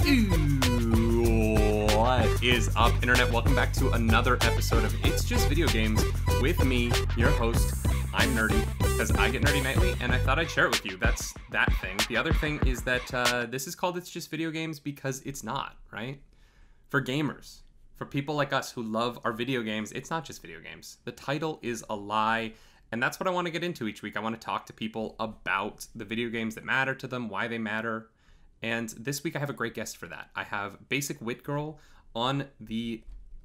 What is up, Internet? Welcome back to another episode of It's Just Video Games with me, your host. I'm nerdy, because I get nerdy nightly, and I thought I'd share it with you. That's that thing. The other thing is that this is called It's Just Video Games because it's not, right? For gamers, for people like us who love our video games, it's not just video games. The title is a lie, and that's what I want to get into each week. I want to talk to people about the video games that matter to them, why they matter. And this week I have a great guest for that. I have BasicWitGirl on the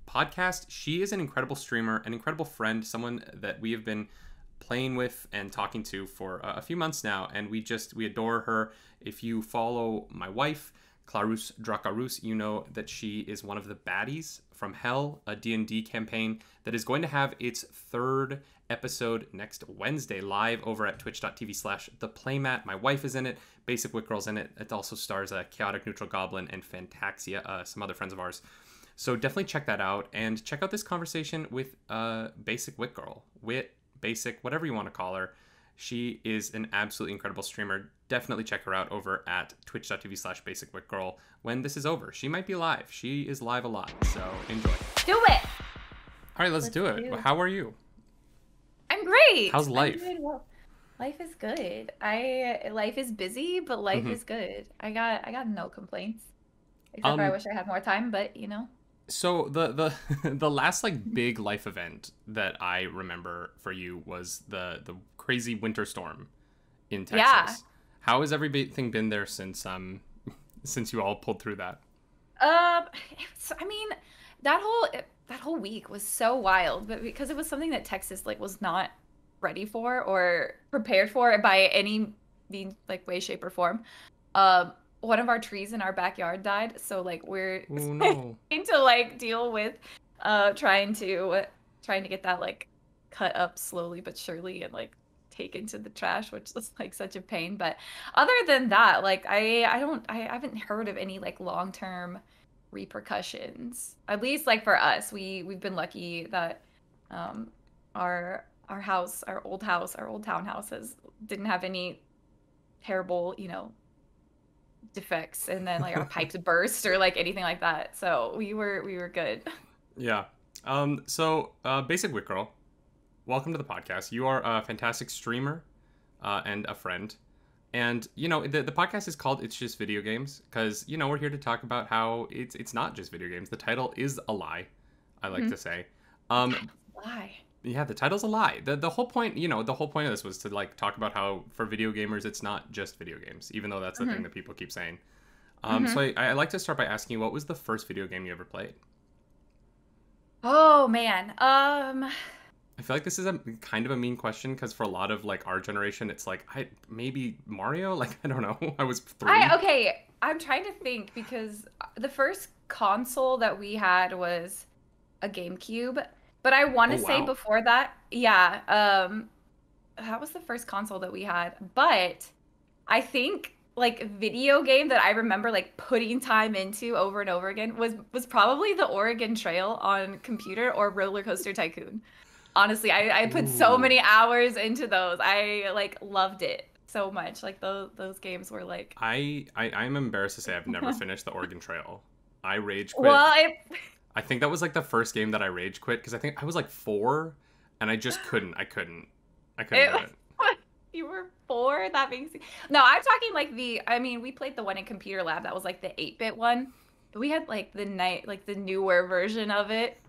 podcast. She is an incredible streamer, an incredible friend, someone that we have been playing with and talking to for a few months now, and we adore her. If you follow my wife, clarusdracarys, you know that she is one of the baddies from Hell, a D&D campaign that is going to have its third episode next Wednesday live over at twitch.tv/theplaymat. My wife is in it, BasicWitGirl's in it. It also stars a Chaotic Neutral Goblin and Fantaxia, some other friends of ours. So definitely check that out, and check out this conversation with BasicWitGirl. Basic, whatever you want to call her. She is an absolutely incredible streamer. Definitely check her out over at twitch.tv/BasicWitGirl when this is over. She might be live. She is live a lot, so enjoy. Do it! All right, let's do it. How are you? I'm great. How's life? I'm doing well. Life is good. Life is busy, but life is good. I got no complaints. Except for I wish I had more time, but you know. So the last like big life event that I remember for you was the crazy winter storm in Texas. Yeah. How has everything been there since you all pulled through that? I mean, that whole week was so wild, but because it was something that Texas like was not ready for or prepared for by any like way, shape, or form. One of our trees in our backyard died, so like we're trying to like deal with trying to get that like cut up slowly but surely and like taken to the trash, which was like such a pain. But other than that, like I haven't heard of any like long-term repercussions. At least like for us, we've been lucky that our house, our old townhouses didn't have any terrible, defects, and then like our pipes burst or like anything like that. So we were good. Yeah. So BasicWitGirl, welcome to the podcast. You are a fantastic streamer and a friend. And the podcast is called It's Just Video Games because we're here to talk about how it's not just video games. The title is a lie, I like to say. Lie. Yeah, the title's a lie. The whole point, the whole point of this was to like talk about how for video gamers it's not just video games, even though that's the thing that people keep saying. So I like to start by asking you, what was the first video game you ever played? Oh man, I feel like this is a kind of a mean question because for a lot of like our generation, it's like maybe Mario. Like I don't know. I was 3. I'm trying to think because the first console that we had was a GameCube. But I want to say before that, that was the first console that we had. But I think like video game that I remember like putting time into over and over again was probably the Oregon Trail on computer or Roller Coaster Tycoon. Honestly, I put so many hours into those. I like loved it so much. Like those games were like. I'm embarrassed to say I've never finished the Oregon Trail. I rage quit. Well, I think that was like the first game that I rage quit because I think I was like 4 and I just couldn't. I couldn't do it. You were 4? That makes No, I'm talking like we played the one in Computer Lab that was like the 8-bit one. But we had like the newer version of it.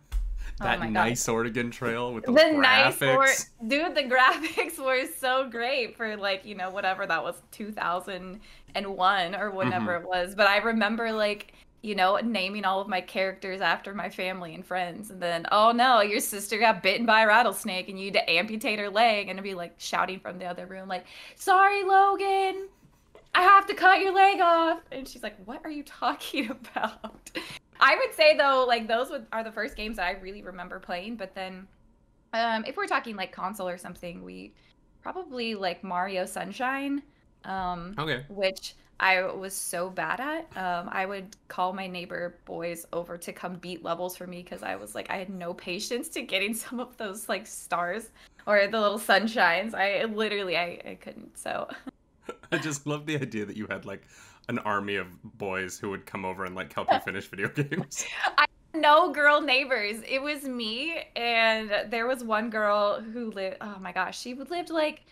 That nice Oregon Trail with those graphics. Dude, the graphics were so great for like, whatever that was, 2001 or whatever it was. But I remember like naming all of my characters after my family and friends, and then, oh no, your sister got bitten by a rattlesnake and you had to amputate her leg, and I'd be like shouting from the other room, like, sorry, Logan, I have to cut your leg off. And she's like, what are you talking about? I would say though, like those are the first games that I really remember playing. But then if we're talking like console or something, we probably like Mario Sunshine, which I was so bad at. I would call my neighbor boys over to come beat levels for me because I was like, I had no patience to getting some of those like stars or the little sunshines. I couldn't. So I just love the idea that you had like an army of boys who would come over and like help you finish video games. I had no girl neighbors. It was me, and there was one girl who lived, oh my gosh, she lived like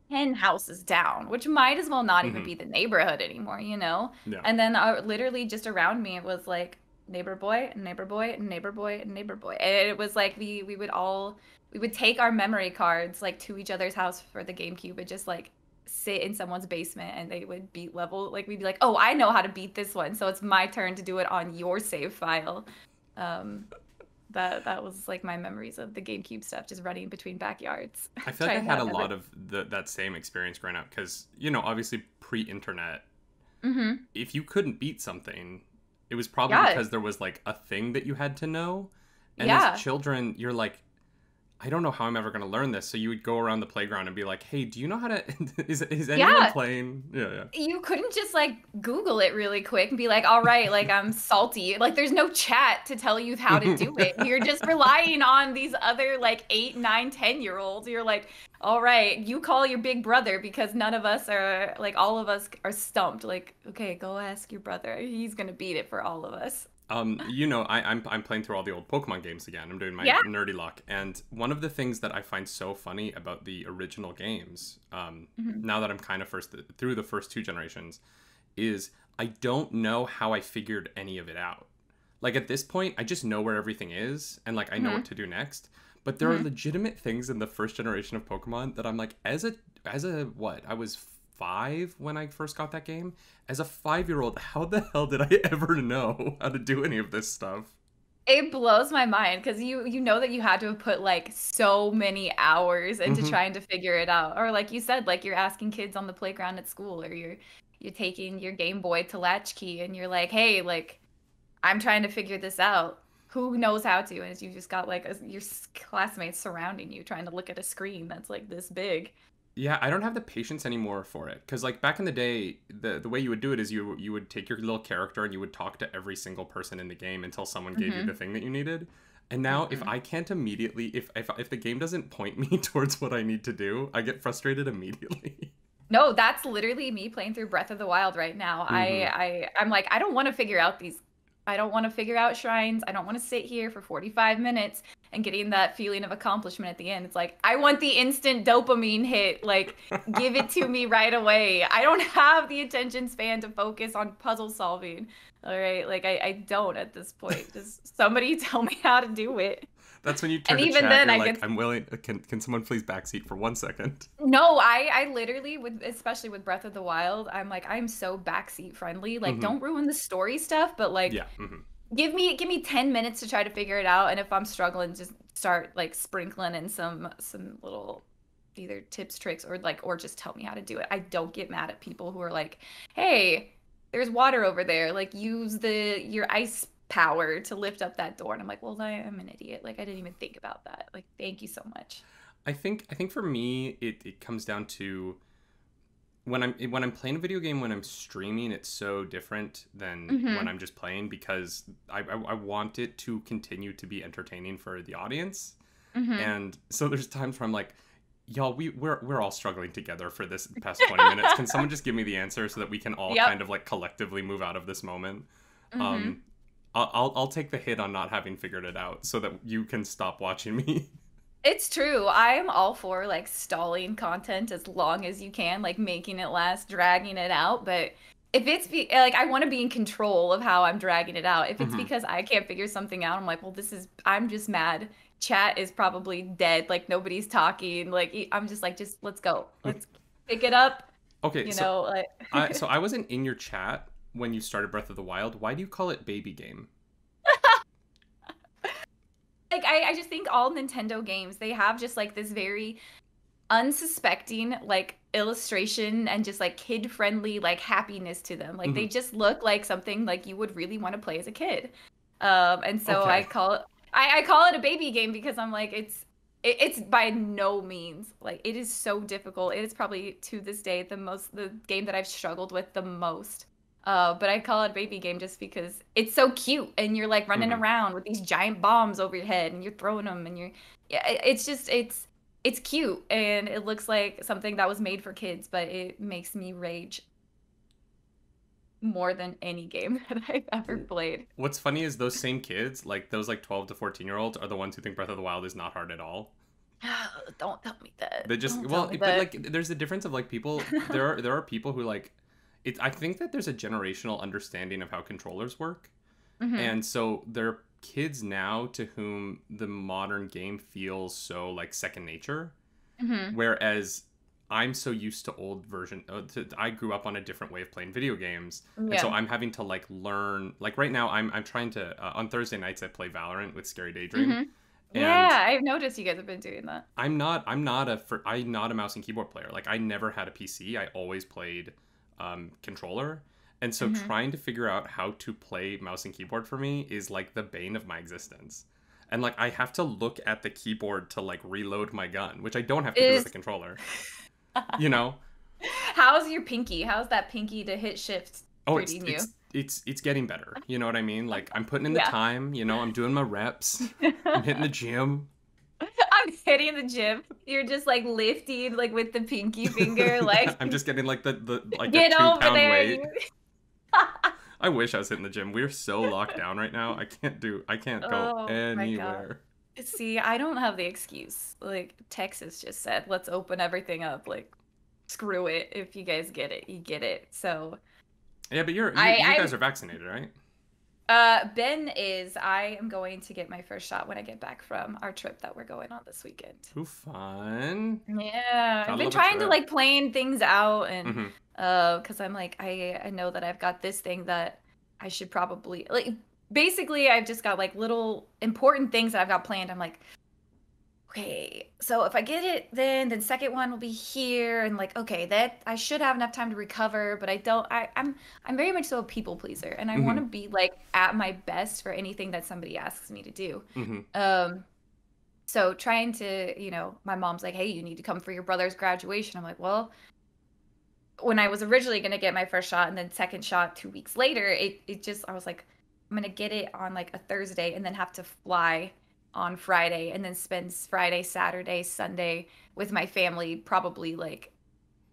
10 houses down, which might as well not even be the neighborhood anymore, you know? Yeah. And then literally just around me, it was like neighbor boy, neighbor boy, neighbor boy, neighbor boy. And it was like we would take our memory cards like to each other's house for the GameCube and just like sit in someone's basement and they would beat level. Like we'd be like, oh, I know how to beat this one, so it's my turn to do it on your save file. That was like my memories of the GameCube stuff, just running between backyards. I feel like I had a lot of that same experience growing up because, you know, obviously pre-internet, if you couldn't beat something, it was probably because there was like a thing that you had to know. And as children, you're like, I don't know how I'm ever going to learn this. So you would go around the playground and be like, hey, do you know how to, is anyone playing? Yeah. You couldn't just like Google it really quick and be like, all right, like I'm salty. Like there's no chat to tell you how to do it. You're just relying on these other like 8, 9, 10-year-olds. You're like, all right, you call your big brother because none of us are like, all of us are stumped. Like, okay, go ask your brother. He's going to beat it for all of us. You know, I'm playing through all the old Pokemon games again. I'm doing my nerdy lock, and one of the things that I find so funny about the original games, now that I'm kind of through the first 2 generations, is I don't know how I figured any of it out. Like at this point, I just know where everything is, and like I know what to do next. But there are legitimate things in the first generation of Pokemon that I'm like, as a what? I was 5 when I first got that game. As a 5-year-old, how the hell did I ever know how to do any of this stuff? It blows my mind because you know that you had to have put like so many hours into trying to figure it out. Or like you said, like you're asking kids on the playground at school, or you're taking your Game Boy to Latchkey and you're like, hey, like I'm trying to figure this out. Who knows how to? And you just got like your classmates surrounding you trying to look at a screen that's like this big. Yeah, I don't have the patience anymore for it. Because, like, back in the day, the way you would do it is you would take your little character and you would talk to every single person in the game until someone gave you the thing that you needed. And now, if I can't immediately... If the game doesn't point me towards what I need to do, I get frustrated immediately. No, that's literally me playing through Breath of the Wild right now. I'm like, I don't want to figure out these... I don't want to figure out shrines. I don't want to sit here for 45 minutes and getting that feeling of accomplishment at the end. It's like, I want the instant dopamine hit. Like, give it to me right away. I don't have the attention span to focus on puzzle solving. All right? Like, I don't at this point. Just somebody tell me how to do it. That's when you turn to even chat, then, you're like, I'm willing, can someone please backseat for 1 second? No, I literally, especially with Breath of the Wild, I'm like, I'm so backseat friendly. Like, don't ruin the story stuff, but like, give me 10 minutes to try to figure it out. And if I'm struggling, just start like sprinkling in some little either tips, tricks, or just tell me how to do it. I don't get mad at people who are like, hey, there's water over there. Like, use your ice power to lift up that door. And I'm like, well, I am an idiot. Like, I didn't even think about that. Like, thank you so much. I think for me, it comes down to when I'm playing a video game, when I'm streaming, it's so different than when I'm just playing, because I want it to continue to be entertaining for the audience. And so there's times where I'm like, y'all, we're all struggling together for this past 20 minutes. Can someone just give me the answer so that we can all kind of like collectively move out of this moment? I'll take the hit on not having figured it out so that you can stop watching me. It's true. I'm all for like stalling content as long as you can, like making it last, dragging it out. But if it's like, I want to be in control of how I'm dragging it out. If it's because I can't figure something out, I'm like, well, I'm just mad. Chat is probably dead. Like, nobody's talking. Like, I'm just like, let's go. Let's pick it up. Okay. You know, like... so I wasn't in your chat when you started Breath of the Wild. Why do you call it baby game? Like, I just think all Nintendo games, they have just like this very unsuspecting like illustration and just like kid-friendly like happiness to them. Like they just look like something like you would really want to play as a kid. And so I call it a baby game because I'm like, it's by no means like, it is so difficult. It is probably to this day the game that I've struggled with the most. But I call it baby game just because it's so cute and you're like running around with these giant bombs over your head and you're throwing them and it's it's cute and it looks like something that was made for kids, but it makes me rage more than any game that I've ever played. What's funny is those same kids, like those like 12 to 14-year-olds, are the ones who think Breath of the Wild is not hard at all. Don't tell me that. They just but like there's a difference of like people. There are people who like it. I think that there's a generational understanding of how controllers work, and so there are kids now to whom the modern game feels so like second nature, whereas I'm so used to old version. I grew up on a different way of playing video games, and so I'm having to like learn. Like right now, I'm trying to on Thursday nights I play Valorant with Scary Daydream. And yeah, I've noticed you guys have been doing that. I'm not a mouse and keyboard player. Like I never had a PC. I always played controller. And so trying to figure out how to play mouse and keyboard for me is like the bane of my existence. And like I have to look at the keyboard to like reload my gun, which I don't have to do with the controller. You know? How's your pinky? How's that pinky to hit shift? Oh, it's getting better. You know what I mean? Like I'm putting in the time, you know, I'm doing my reps. I'm hitting the gym. I'm hitting the gym. You're just like lifting like with the pinky finger, like I'm just getting like the like get a 2 over pound there. weight. I wish I was hitting the gym. We're so locked down right now. I can't go anywhere. See, I don't have the excuse. Like Texas just said, let's open everything up. Like screw it. If you guys get it, you get it. So yeah, but you guys are vaccinated, right? Ben is. I am going to get my first shot when I get back from our trip that we're going on this weekend. Ooh, fun. Yeah, I've been trying to like plan things out and because I'm like I know that I've got this thing that I should probably like. Basically, I've just got like little important things that I've got planned. I'm like, okay, so if I get it, then second one will be here, and like, okay, that I should have enough time to recover, but I don't. I'm very much so a people pleaser, and I want to be like at my best for anything that somebody asks me to do. So trying to, you know, my mom's like, hey, you need to come for your brother's graduation. I'm like, well, when I was originally gonna get my first shot and then second shot 2 weeks later, it just I was like, I'm gonna get it on like a Thursday and then have to fly on Friday and then spend Friday, Saturday, Sunday with my family, probably like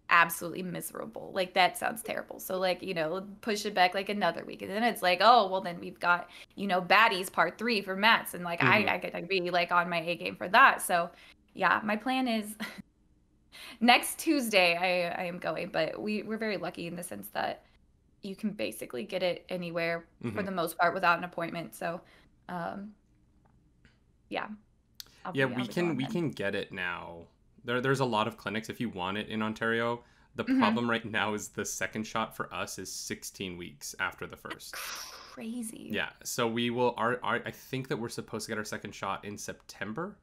absolutely miserable. Like that sounds terrible. So like, you know, push it back like another week. And then it's like, oh, well then we've got, you know, Baddies Part 3 for Matt's and like I gotta be like on my A game for that. So yeah, my plan is next Tuesday I am going, but we're very lucky in the sense that you can basically get it anywhere for the most part without an appointment. So, yeah. We can get it now. There's a lot of clinics if you want it in Ontario. The problem right now is the second shot for us is 16 weeks after the first. That's crazy. Yeah. So we will. I think that we're supposed to get our second shot in September.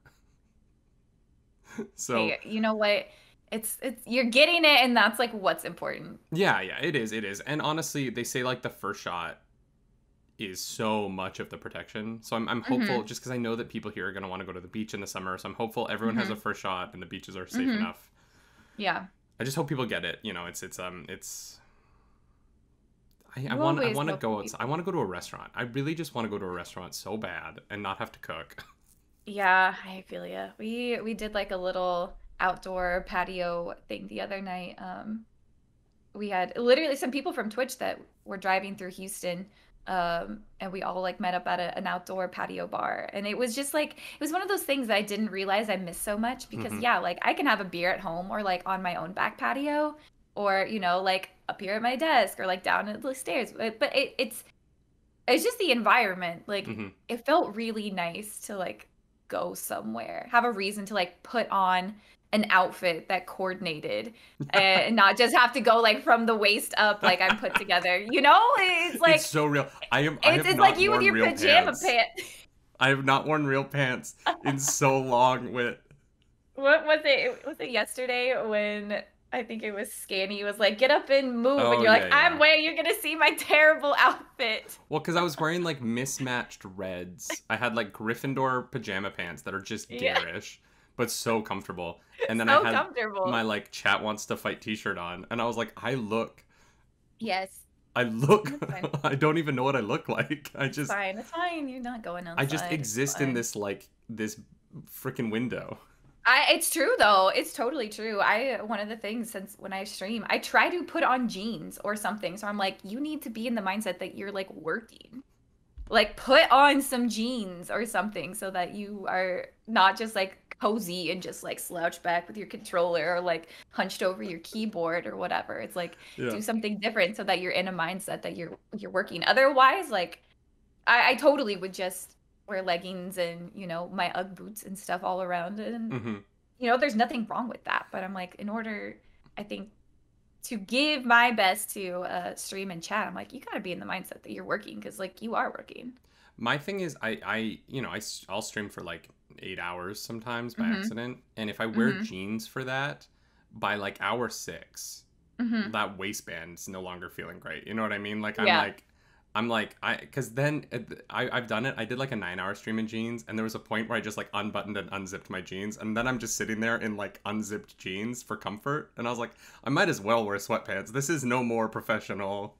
So hey, you know what? It's you're getting it, and that's like what's important. Yeah, it is. And honestly, they say like the first shot is so much of the protection. So I'm hopeful, just because I know that people here are gonna want to go to the beach in the summer. So I'm hopeful everyone has a first shot and the beaches are safe enough. Yeah. I just hope people get it. You know, I want to go outside. I want to go to a restaurant. I really just want to go to a restaurant so bad and not have to cook. Yeah, I feel ya. We did like a little outdoor patio thing the other night. We had literally some people from Twitch that were driving through Houston, and we all like met up at an outdoor patio bar, and it was just like it was one of those things that I didn't realize I missed so much because yeah, like I can have a beer at home or like on my own back patio or you know like up here at my desk or like down at the stairs, but it's just the environment. Like it felt really nice to like go somewhere, have a reason to like put on an outfit that coordinated and not just have to go like from the waist up like I'm put together, you know? It's like it's so real. It's like you with your pajama pants. I have not worn real pants in so long. What was it? Was it yesterday when I think it was Scanny was like, get up and move, and you're like, I'm wearing. You're gonna see my terrible outfit. Well, because I was wearing like mismatched reds. I had like Gryffindor pajama pants that are just garish. But so comfortable. And then I had my like chat wants to fight t-shirt on. And I was like, I look. Yes. I don't even know what I look like. It's fine. You're not going outside. I just exist in this like this freaking window. It's true though. It's totally true. One of the things since when I stream, I try to put on jeans or something. So I'm like, you need to be in the mindset that you're like working. Like put on some jeans or something so that you are not just like cozy and just like slouch back with your controller or like hunched over your keyboard or whatever. It's like Yeah. do something different so that you're in a mindset that you're working. Otherwise, like I totally would just wear leggings and, you know, my Ugg boots and stuff all around. And, Hmm. you know, there's nothing wrong with that. But I'm like, in order, I think, to give my best to stream and chat, I'm like, you got to be in the mindset that you're working because, like, you are working. My thing is, I'll stream for like 8 hours sometimes by Mm-hmm. accident, and if I wear Mm-hmm. jeans for that, by like hour six, Mm-hmm. that waistband's no longer feeling great. You know what I mean? Like Yeah. because then I've done it. I did like a 9 hour stream in jeans, and there was a point where I just like unbuttoned and unzipped my jeans, and then I'm just sitting there in like unzipped jeans for comfort, and I was like, I might as well wear sweatpants. This is no more professional.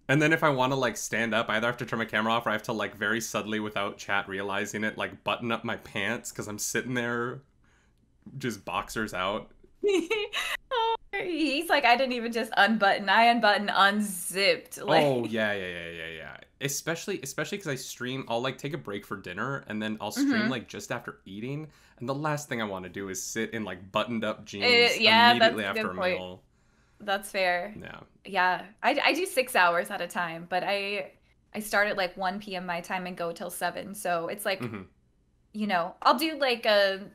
And then if I want to like stand up, I either have to turn my camera off or I have to like very subtly without chat realizing it, like button up my pants because I'm sitting there just boxers out. Oh, he's like, I didn't even just unbutton. I unbuttoned, unzipped. Oh Like, yeah. Especially because I stream. I'll like take a break for dinner and then I'll stream hmm like just after eating. And the last thing I want to do is sit in like buttoned up jeans Yeah, that's immediately a after good a point. meal. That's fair. Yeah. Yeah, I do 6 hours at a time, but I start at like 1 p.m. my time and go till 7. So it's like, Hmm. you know, I'll do like a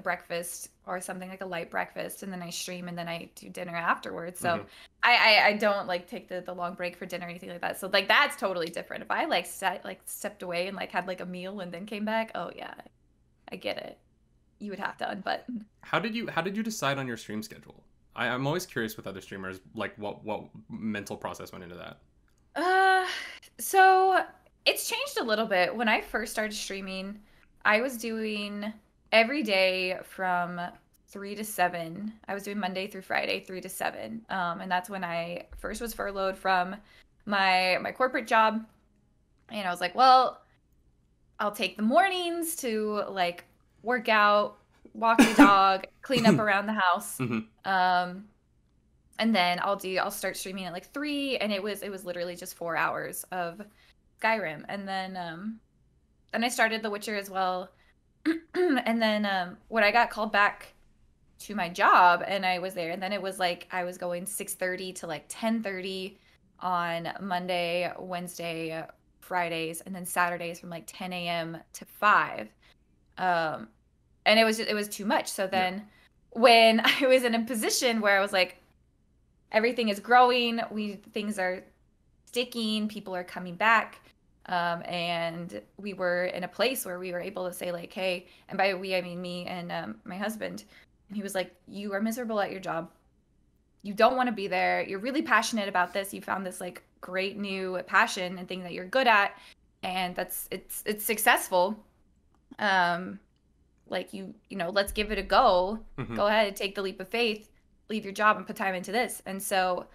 breakfast or something like a light breakfast, and then I stream, and then I do dinner afterwards. So Hmm. I don't like take the long break for dinner or anything like that. So like that's totally different. If I like stepped away and like had like a meal and then came back, oh yeah, I get it. You would have to unbutton. How did you decide on your stream schedule? I'm always curious with other streamers, like what mental process went into that. Uh, so it's changed a little bit. When I first started streaming, I was doing every day from 3 to 7. I was doing Monday through Friday, 3 to 7. And that's when I first was furloughed from my corporate job. And I was like, well, I'll take the mornings to like work out, walk the dog, clean up around the house. Hmm. Um, and then I'll start streaming at like 3, and it was literally just 4 hours of Skyrim. And then I started The Witcher as well. And then when I got called back to my job and I was there, and then it was like I was going 6:30 to like 10:30 on Monday, Wednesday, Fridays, and then Saturdays from like 10 a.m. to 5. Um, and it was too much. So Yeah. then when I was in a position where I was like, everything is growing, things are sticking, people are coming back. And we were in a place where we were able to say like, hey, and by we I mean me and my husband. And he was like, you are miserable at your job, you don't want to be there, you're really passionate about this, you found this like great new passion and thing that you're good at, and it's successful. um like you know, let's give it a go. Hmm. Go ahead, take the leap of faith, leave your job and put time into this. And so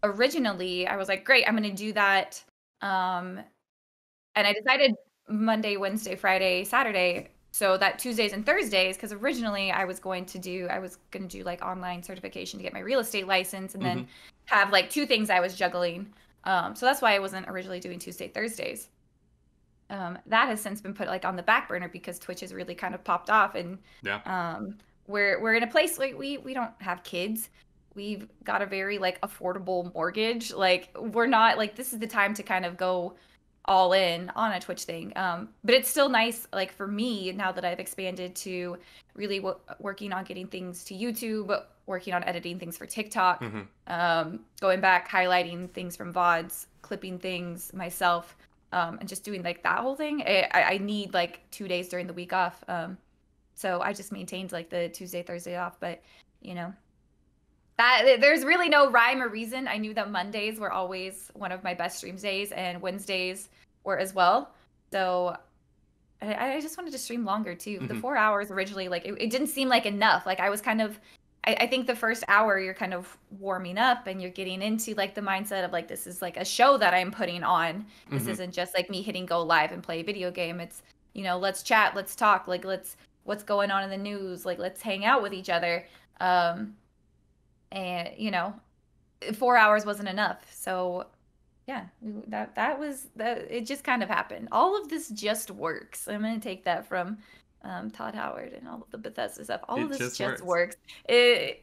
originally I was like, great, I'm going to do that. um and I decided Monday, Wednesday, Friday, Saturday, so that Tuesdays and Thursdays, because originally I was going to do like online certification to get my real estate license, and Hmm. then have like two things I was juggling. So that's why I wasn't originally doing Tuesday, Thursdays. That has since been put like on the back burner because Twitch has really kind of popped off, and Yeah. we're in a place like we don't have kids. We've got a very like affordable mortgage. Like we're not like, this is the time to kind of go all in on a Twitch thing. But it's still nice, like for me, now that I've expanded to really working on getting things to YouTube, working on editing things for TikTok, Hmm. going back, highlighting things from VODs, clipping things myself, and just doing like that whole thing. I need like 2 days during the week off. So I just maintained like the Tuesday, Thursday off. But you know, that there's really no rhyme or reason. I knew that Mondays were always one of my best streams days, and Wednesdays were as well. So I just wanted to stream longer too. The Hmm. 4 hours originally, like it didn't seem like enough. Like I was kind of, I think the first hour you're kind of warming up and you're getting into like the mindset of like, this is like a show that I'm putting on. This Hmm. isn't just like me hitting go live and play a video game. It's, you know, let's chat, let's talk, like let's what's going on in the news. Like, let's hang out with each other. And, 4 hours wasn't enough. So yeah, that was it just kind of happened. All of this just works. I'm gonna take that from Todd Howard and all of the Bethesda stuff. All of this just works.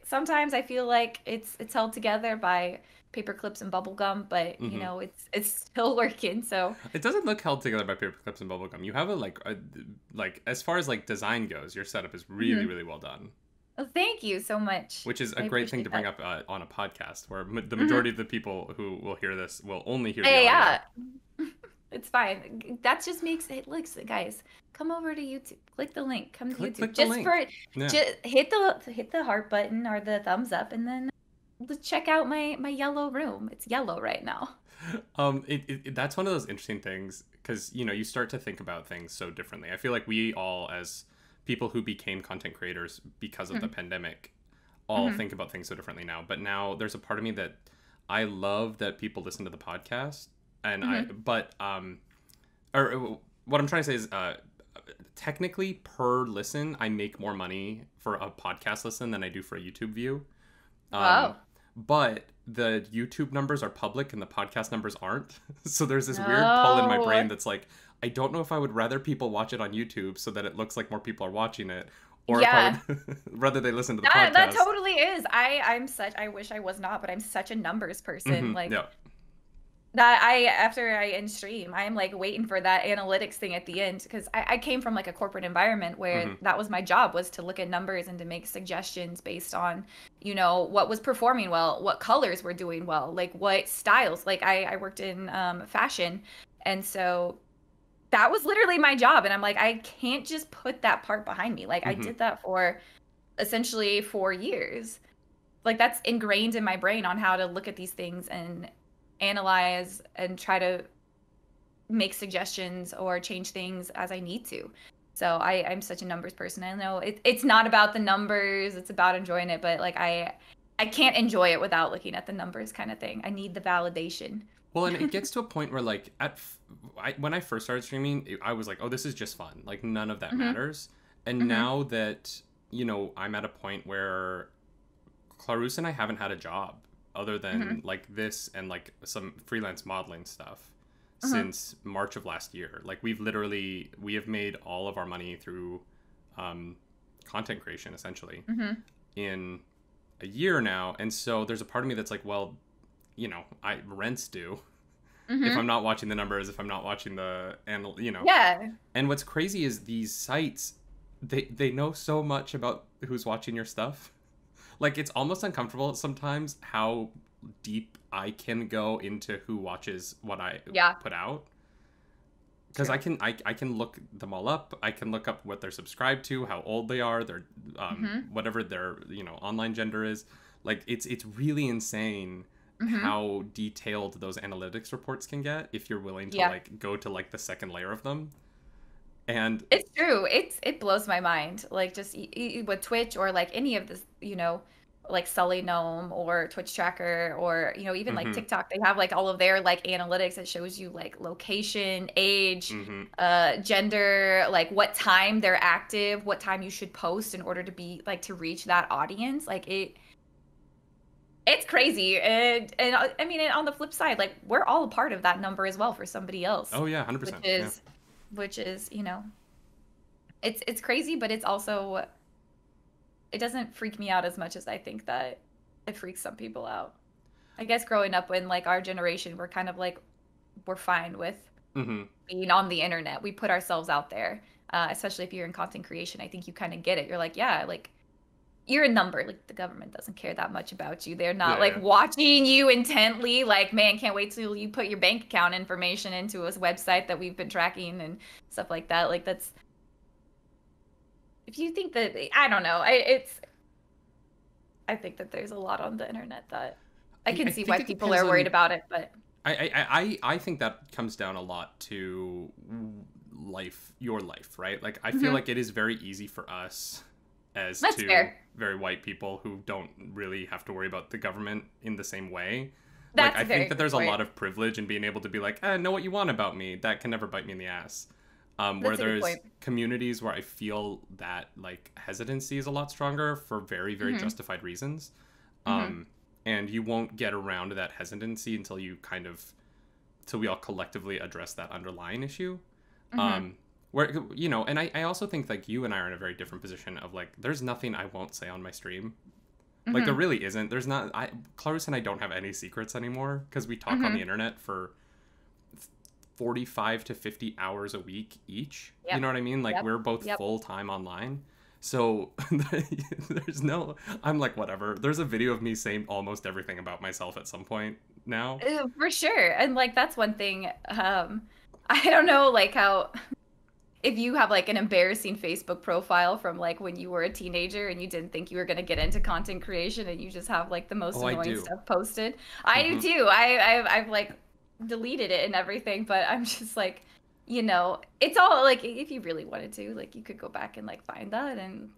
Sometimes I feel like it's held together by paper clips and bubble gum, but it's still working. So it doesn't look held together by paper clips and bubble gum. You have a as far as like design goes, your setup is really really well done. Well, thank you so much. Which is a great thing to bring up on a podcast, where the majority of the people who will hear this will only hear the audio. Yeah. It's fine. That just makes it. Look, guys, come over to YouTube. Click the link. Come to YouTube. Click just link. Just hit the heart button or the thumbs up, and then check out my yellow room. It's yellow right now. That's one of those interesting things, because you start to think about things so differently. I feel like we all, as people who became content creators because of the pandemic, all think about things so differently now. But now there's a part of me that I love that people listen to the podcast, and what I'm trying to say is, technically per listen, I make more money for a podcast listen than I do for a YouTube view. Wow. But the YouTube numbers are public and the podcast numbers aren't. So there's this weird pull in my brain that's like, I don't know if I would rather people watch it on YouTube so that it looks like more people are watching it, or if I would rather they listen to the podcast. That totally is. I wish I was not, but I'm such a numbers person. After I end stream, I'm like waiting for that analytics thing at the end, because I came from like a corporate environment where that was my job, was to look at numbers and to make suggestions based on, what was performing well, what colors were doing well, like what styles. Like I worked in fashion, and so that was literally my job. And I'm like, I can't just put that part behind me. Like I did that for essentially 4 years. Like that's ingrained in my brain on how to look at these things and analyze and try to make suggestions or change things as I need to. So I'm such a numbers person. I know it's not about the numbers, it's about enjoying it, but like I can't enjoy it without looking at the numbers kind of thing. I need the validation. Well, and it gets to a point where like when I first started streaming, I was like, oh, this is just fun. Like none of that matters. And now that, I'm at a point where Clarus and I haven't had a job other than like this and like some freelance modeling stuff since March of last year. Like we have made all of our money through content creation essentially in a year now. And so there's a part of me that's like, well, rent's due. If I'm not watching the numbers, if I'm not watching the Yeah. And what's crazy is these sites, they know so much about who's watching your stuff. Like it's almost uncomfortable sometimes how deep I can go into who watches what I put out. Because I can look them all up. I can look up what they're subscribed to, how old they are, their whatever their online gender is. Like it's really insane how detailed those analytics reports can get if you're willing to like go to like the second layer of them. And it's true. It blows my mind. Like just with Twitch or like any of this, like Sully Gnome or Twitch Tracker or even like TikTok, they have like all of their like analytics that shows you like location, age, gender, like what time they're active, what time you should post in order to be like to reach that audience. Like it's crazy. And I mean, on the flip side, like we're all a part of that number as well for somebody else. Oh yeah, 100%. Which is, it's crazy, but it's also, it doesn't freak me out as much as I think that it freaks some people out. I guess growing up in like our generation, we're kind of like, we're fine with being on the internet. We put ourselves out there, especially if you're in content creation. I think you kind of get it. You're like, yeah, like you're a number. Like the government doesn't care that much about you. They're not like watching you intently. Like, man, can't wait till you put your bank account information into a website that we've been tracking and stuff like that. Like that's, if you think that, I don't know. I think that there's a lot on the internet that I can see why people are worried about it, but I think that comes down a lot to your life, right? Like I feel like it is very easy for us as That's two fair. very white people who don't really have to worry about the government in the same way. That's like I think that there's a lot of privilege in being able to be like, know what you want about me. That can never bite me in the ass. Where That's a good there's point. communities where I feel that like hesitancy is a lot stronger for very, very Mm-hmm. justified reasons. Mm-hmm. And you won't get around that hesitancy until till we all collectively address that underlying issue. Mm-hmm. Where, you know, and I also think like you and I are in a very different position of like, there's nothing I won't say on my stream. Like there Mm-hmm. really isn't. There's not. Clarus and I don't have any secrets anymore because we talk on Mm-hmm. the internet for 45 to 50 hours a week each. Yep. You know what I mean? Like Yep. we're both Yep. full time online. So there's no. I'm like whatever. There's a video of me saying almost everything about myself at some point now. For sure. And like that's one thing. I don't know like how if you have like an embarrassing Facebook profile from like when you were a teenager and you didn't think you were going to get into content creation and you just have like the most Oh, I annoying do. stuff posted. I do Mhm. too. I've like deleted it and everything, but I'm just like, you know, it's all like if you really wanted to, like you could go back and like find that and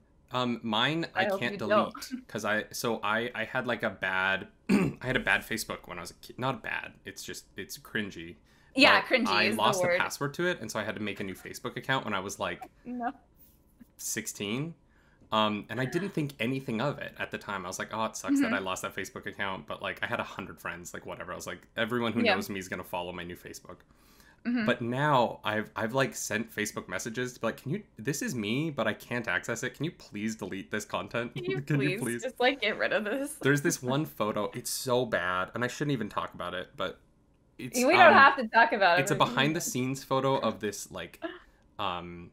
Mine I I hope can't you delete don't. because I had like a bad I had a bad Facebook when I was a kid. Not bad. It's just it's cringy. Yeah, But cringy I is the lost the word. password to it, and so I had to make a new Facebook account when I was like No. 16. And I didn't think anything of it at the time. I was like, oh, it sucks that Mhm. I lost that Facebook account, but like I had 100 friends, like whatever. I was like, everyone who Yeah. knows me is gonna follow my new Facebook. Mhm. But now I've like sent Facebook messages to be like, can you? This is me, but I can't access it. Can you please delete this content? Can you Can you please please? just like get rid of this? There's this one photo. It's so bad, and I shouldn't even talk about it, but it's We don't have to talk about it. it's a We're behind the humans. scenes photo of this like um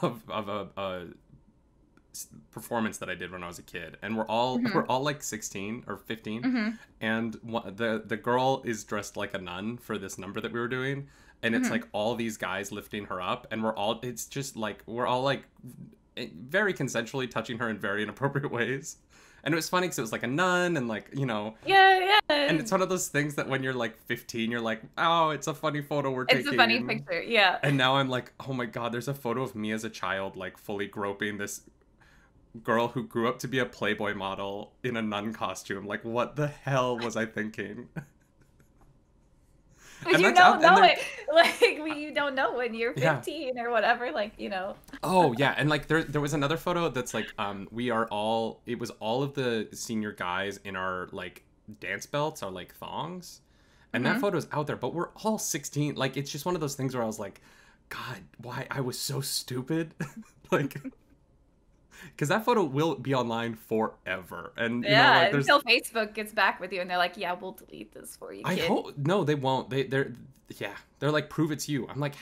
of a performance that I did when I was a kid, and Mhm. we're all like 16 or 15, Mhm. and the girl is dressed like a nun for this number that we were doing, and it's Mhm. like all these guys lifting her up, and it's just like we're all like very consensually touching her in very inappropriate ways. And it was funny because it was like a nun and like, you know, Yeah, and yeah. it's one of those things that when you're like 15, you're like, oh, it's a funny photo we're It's a taking. funny picture. Yeah. And now I'm like, oh my God, there's a photo of me as a child, like fully groping this girl who grew up to be a Playboy model in a nun costume. Like, what the hell was I thinking? But And you that's out don't know there. it. Like you don't know when you're Yeah. 15 or whatever. Like, you know. Oh yeah, and like there was another photo that's like it was all of the senior guys in our like dance belts, our like thongs. And that Mhm. photo's out there, but we're all 16. Like it's just one of those things where I was like, God, why I was so stupid. Like because that photo will be online forever. And you know, Yeah, like there's until Facebook gets back with you and they're like, "Yeah, we'll delete this for you, I kid." hope no, they won't. They're like prove it's you. I'm like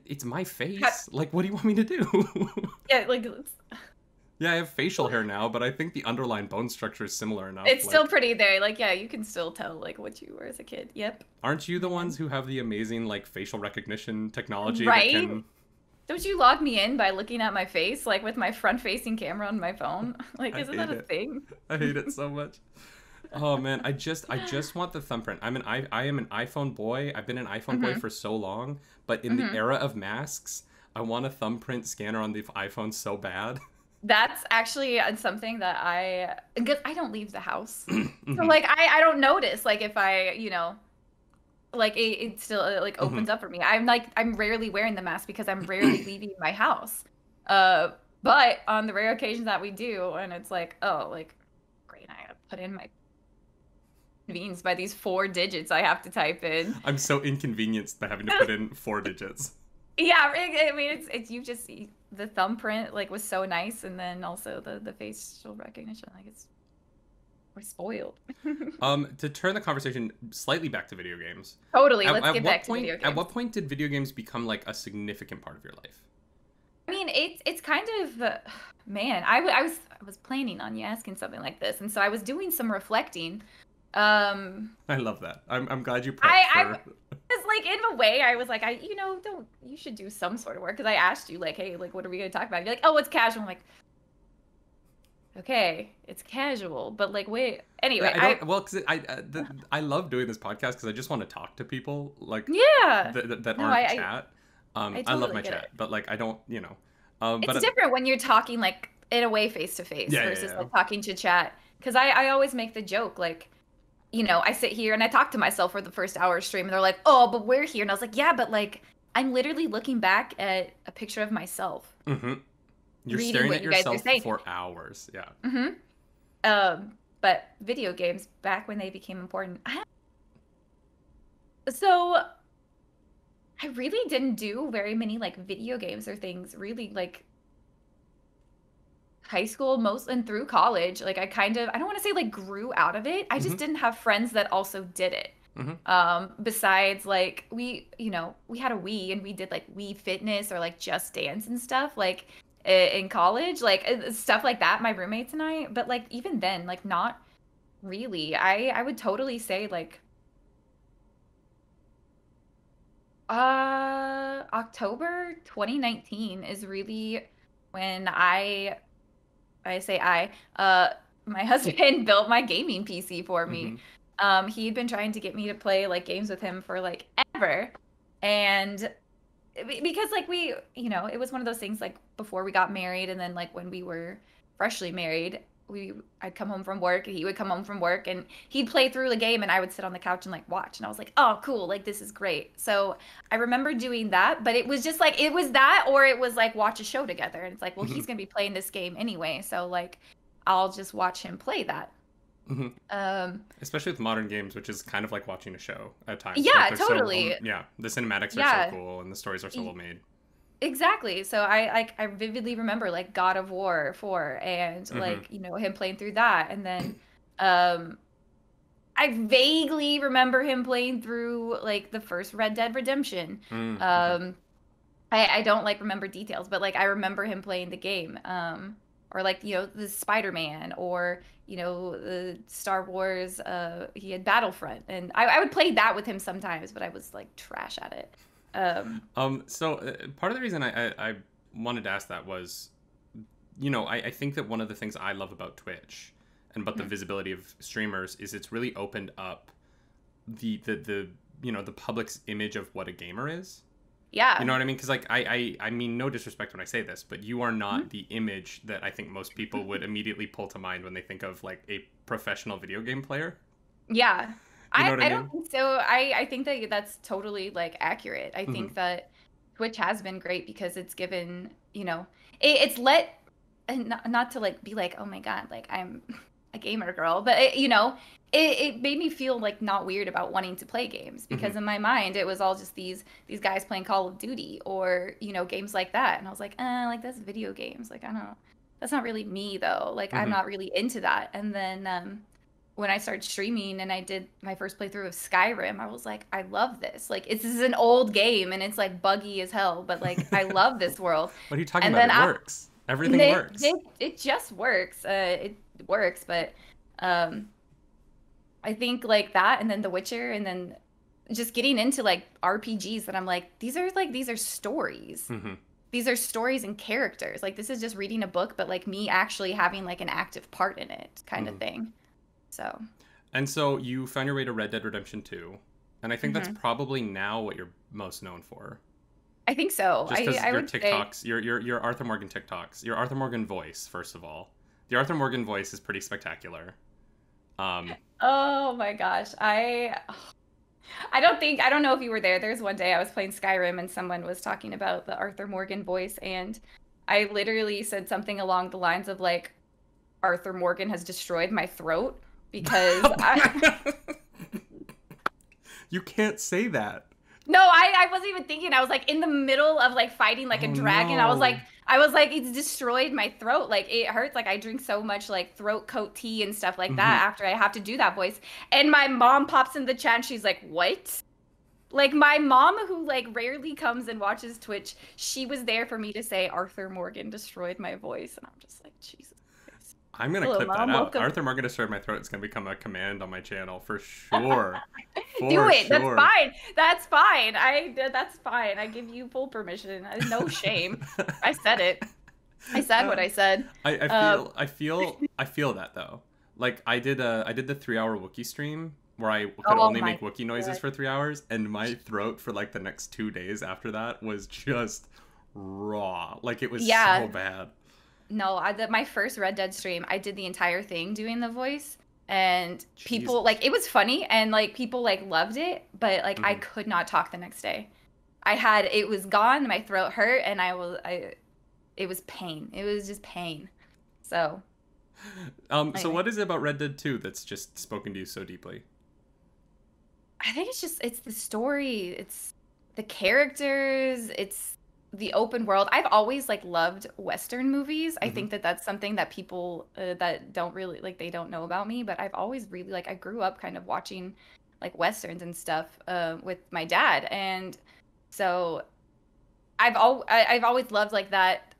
it's my face. Like what do you want me to do? Yeah, like Yeah, I have facial hair now, but I think the underlying bone structure is similar enough. it's Like, still pretty there. Like, yeah, you can still tell like what you were as a kid. Yep. aren't you the ones who have the amazing like facial recognition technology Right? that can Don't you log me in by looking at my face, like with my front-facing camera on my phone? Like, I isn't hate that a it. thing? I hate it so much. Oh man, I just want the thumbprint. I am an iPhone boy. I've been an iPhone boy for so long, but in the era of masks, I want a thumbprint scanner on the iPhone so bad. That's actually something that because I don't leave the house. So Mhm. like I don't notice like if I, you know, like it still like opens up for me. I'm rarely wearing the mask because I'm rarely leaving my house. But on the rare occasions that we do and it's like, oh, like great, I gotta put in my convenience by these 4 digits I have to type in. I'm so inconvenienced by having to put in 4 digits. Yeah, I mean it's you just the thumbprint like was so nice and then also the facial recognition like we're spoiled. To turn the conversation slightly back to video games. Totally, At let's get what back to point video games. at what point did video games become like a significant part of your life? I mean, it's kind of man, I was planning on you asking something like this, and so I was doing some reflecting. I love that. I'm glad you prepped I for Because like in a way, I was like, you should do some sort of work. Because I asked you like, hey, like, what are we gonna talk about? You're like, oh, it's casual. I'm like, okay, it's casual, but like, wait. Anyway, I love doing this podcast because I just want to talk to people like yeah, that No, aren't chat. I I love totally my get chat, it. but like I don't, you know. It's But different when you're talking like in a way face to face Yeah, versus yeah. like talking to chat. Because I always make the joke like, you know, I sit here and I talk to myself for the first hour of stream, and they're like, oh, but we're here, and I was like, yeah, but like I'm literally looking back at a picture of myself. Mm-hmm. You're Reading staring what at you guys are yourself saying. for hours. Yeah. Mm-hmm. But video games back when they became important. So I really didn't do very many like video games or things really like high school most and through college. Like I don't want to say like grew out of it. I just didn't have friends that also did it. Besides like we had a Wii and we did like Wii Fitness or like Just Dance and stuff like in college, like stuff like that, my roommates and I, but like even then like not really. I would totally say like October 2019 is really when I say my husband built my gaming PC for me. He had been trying to get me to play like games with him for like ever. And because like it was one of those things like before we got married and then like when we were freshly married, I'd come home from work and he would come home from work and he'd play through the game and I would sit on the couch and like watch and I was like, oh cool, like this is great. So I remember doing that, but it was just like it was that or it was like watch a show together and it's like, well, he's gonna be playing this game anyway, so like I'll just watch him play that. Especially with modern games, which is kind of like watching a show at times. Yeah, like totally. The cinematics are so cool and the stories are so well made. Exactly. So I vividly remember like God of War 4 and like him playing through that, and then I vaguely remember him playing through like the first Red Dead Redemption. I don't like remember details, but like I remember him playing the game. Or like the Spider-Man or the Star Wars. He had Battlefront, and I would play that with him sometimes, but I was like trash at it. So part of the reason I wanted to ask that was, I think that one of the things I love about Twitch and about the visibility of streamers is it's really opened up the public's image of what a gamer is. Yeah. You know what I mean? Because like I mean no disrespect when I say this, but you are not the image that I think most people would immediately pull to mind when they think of like a professional video game player. Yeah. You know what I mean? don't think so. I think that that's totally like accurate. I think that Twitch has been great because it's given, it's let, and not to like be like, oh my God, like I'm a gamer girl, but it made me feel like not weird about wanting to play games because in my mind it was all just these guys playing Call of Duty or games like that, and I was like that's video games, like I don't know, that's not really me though, like I'm not really into that. And then when I started streaming and I did my first playthrough of Skyrim, I was like, I love this. Like this is an old game and it's like buggy as hell, but like I love this world. What are you talking about? It works. Everything works. It just works. It works, but I think like that, and then The Witcher, and then just getting into like RPGs that I'm like, these are stories. These are stories and characters. Like this is just reading a book, but like me actually having like an active part in it kind of thing. So you found your way to Red Dead Redemption 2, and I think that's probably now what you're most known for. I think so. Just because your would TikToks, say... your Arthur Morgan TikToks, your Arthur Morgan voice, first of all. The Arthur Morgan voice is pretty spectacular. Oh my gosh. I don't know if you were there. There's one day I was playing Skyrim and someone was talking about the Arthur Morgan voice, and I literally said something along the lines of like, Arthur Morgan has destroyed my throat because You can't say that. No, I wasn't even thinking. I was like in the middle of like fighting like a dragon. No. I was like, it's destroyed my throat. Like it hurts. Like I drink so much like throat coat tea and stuff like that after I have to do that voice. And my mom pops in the chat and she's like, what? Like my mom, who like rarely comes and watches Twitch, she was there for me to say Arthur Morgan destroyed my voice. And I'm just like, Jesus. I'm going to clip that out. Arthur Morgan destroyed my throat. It's going to become a command on my channel for sure. Do it. That's fine. That's fine. That's fine. I give you full permission. No shame. I said it. I said what I said. I feel that though. Like I did the 3-hour Wookiee stream where I could only make Wookiee noises for 3 hours, and my throat for like the next 2 days after that was just raw. Like it was so bad. No, my first Red Dead stream, I did the entire thing doing the voice, and people like, it was funny and like people like loved it, but like I could not talk the next day. it was gone, my throat hurt, and it was pain. It was just pain. So. So Anyway. what is it about Red Dead 2 that's just spoken to you so deeply? I think it's the story, it's the characters, it's the open world. I've always like loved Western movies. I think that that's something that people that don't really like they don't know about me, but I've always really like I grew up kind of watching like Westerns and stuff with my dad, and so I've always loved like that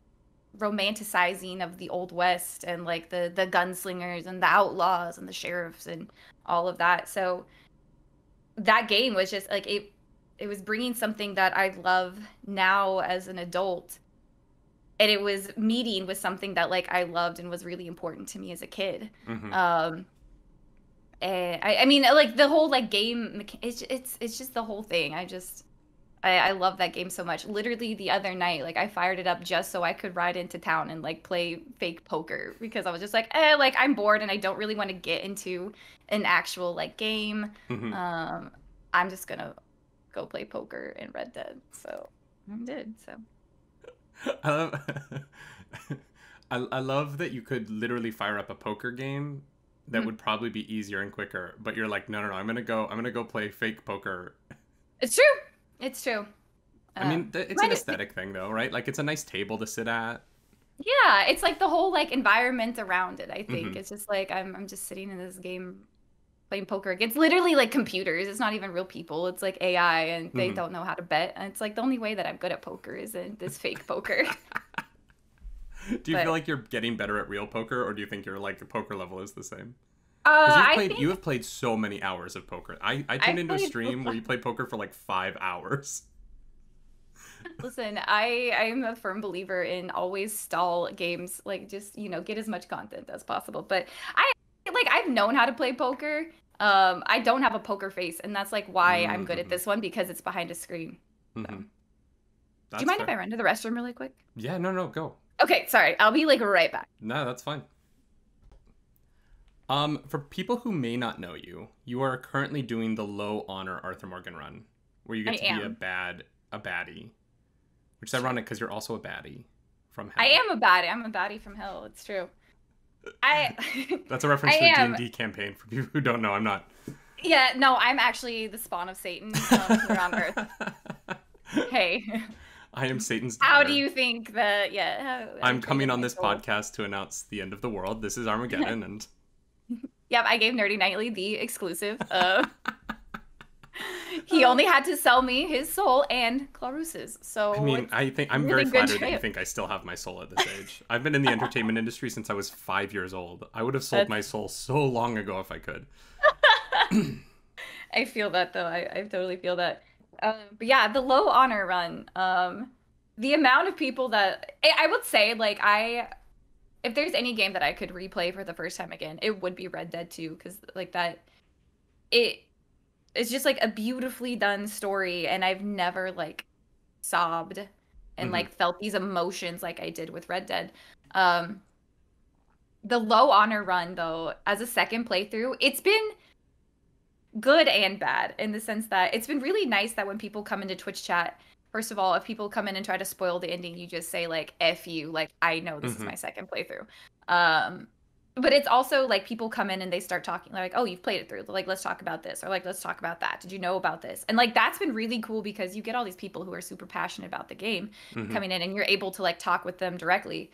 romanticizing of the old West and like the gunslingers and the outlaws and the sheriffs and all of that. So that game was just like it was bringing something that I love now as an adult, and it was meeting with something that like I loved and was really important to me as a kid. And I mean like the whole like game it's just the whole thing. I love that game so much. Literally the other night, like I fired it up just so I could ride into town and like play fake poker because I was just like, like I'm bored and I don't really want to get into an actual like game. I'm just gonna go play poker in Red Dead. So I did. So I love, I love that you could literally fire up a poker game that would probably be easier and quicker, but you're like, no, I'm gonna go play fake poker. It's true. It's true. I mean, it's an aesthetic thing, though, right? Like, it's a nice table to sit at. Yeah, it's like the whole like environment around it. I think it's just like I'm just sitting in this game playing poker. It's literally like computers. It's not even real people. It's like AI, and they don't know how to bet. And it's like the only way that I'm good at poker is in this fake poker. Do you feel like you're getting better at real poker, or do you think your like poker level is the same? You have played so many hours of poker. I tuned into a stream where you played poker for like 5 hours. Listen, I'm a firm believer in always stall games, like just, get as much content as possible. But I've known how to play poker. I don't have a poker face, and that's like why I'm good at this one because it's behind a screen. So. Do you mind if I run to the restroom really quick? Yeah, no, go. Okay, sorry. I'll be like right back. No, that's fine. For people who may not know you, you are currently doing the low honor Arthur Morgan run, where you get to be a baddie, which is ironic because you're also a baddie from hell. I am a baddie. I'm a baddie from hell. It's true. That's a reference to a D&D campaign for people who don't know. I'm not. Yeah, no, I'm actually the spawn of Satan here on Earth. Hey. I am Satan's daughter. How do you think that? Yeah. I'm coming on this podcast to announce the end of the world. This is Armageddon, and. Yep, I gave Nerdy Nightly the exclusive. He only had to sell me his soul and Clarus's. So I mean, I'm very flattered that you think I still have my soul at this age. I've been in the entertainment industry since I was 5 years old. I would have sold my soul so long ago if I could. I feel that though. I totally feel that. But yeah, the low honor run. The amount of people that I would say, like if there's any game that I could replay for the first time again, it would be Red Dead 2, because like that, it's just like a beautifully done story, and I've never like sobbed and like felt these emotions like I did with Red Dead. The low honor run though, as a second playthrough, it's been good and bad in the sense that it's been really nice that when people come into Twitch chat, first of all, if people come in and try to spoil the ending, you just say like F you, like I know this is my second playthrough. But it's also like people come in and they start talking like, oh, you've played it through, like let's talk about this, or like let's talk about that. Did you know about this? And like that's been really cool because you get all these people who are super passionate about the game coming in, and you're able to like talk with them directly.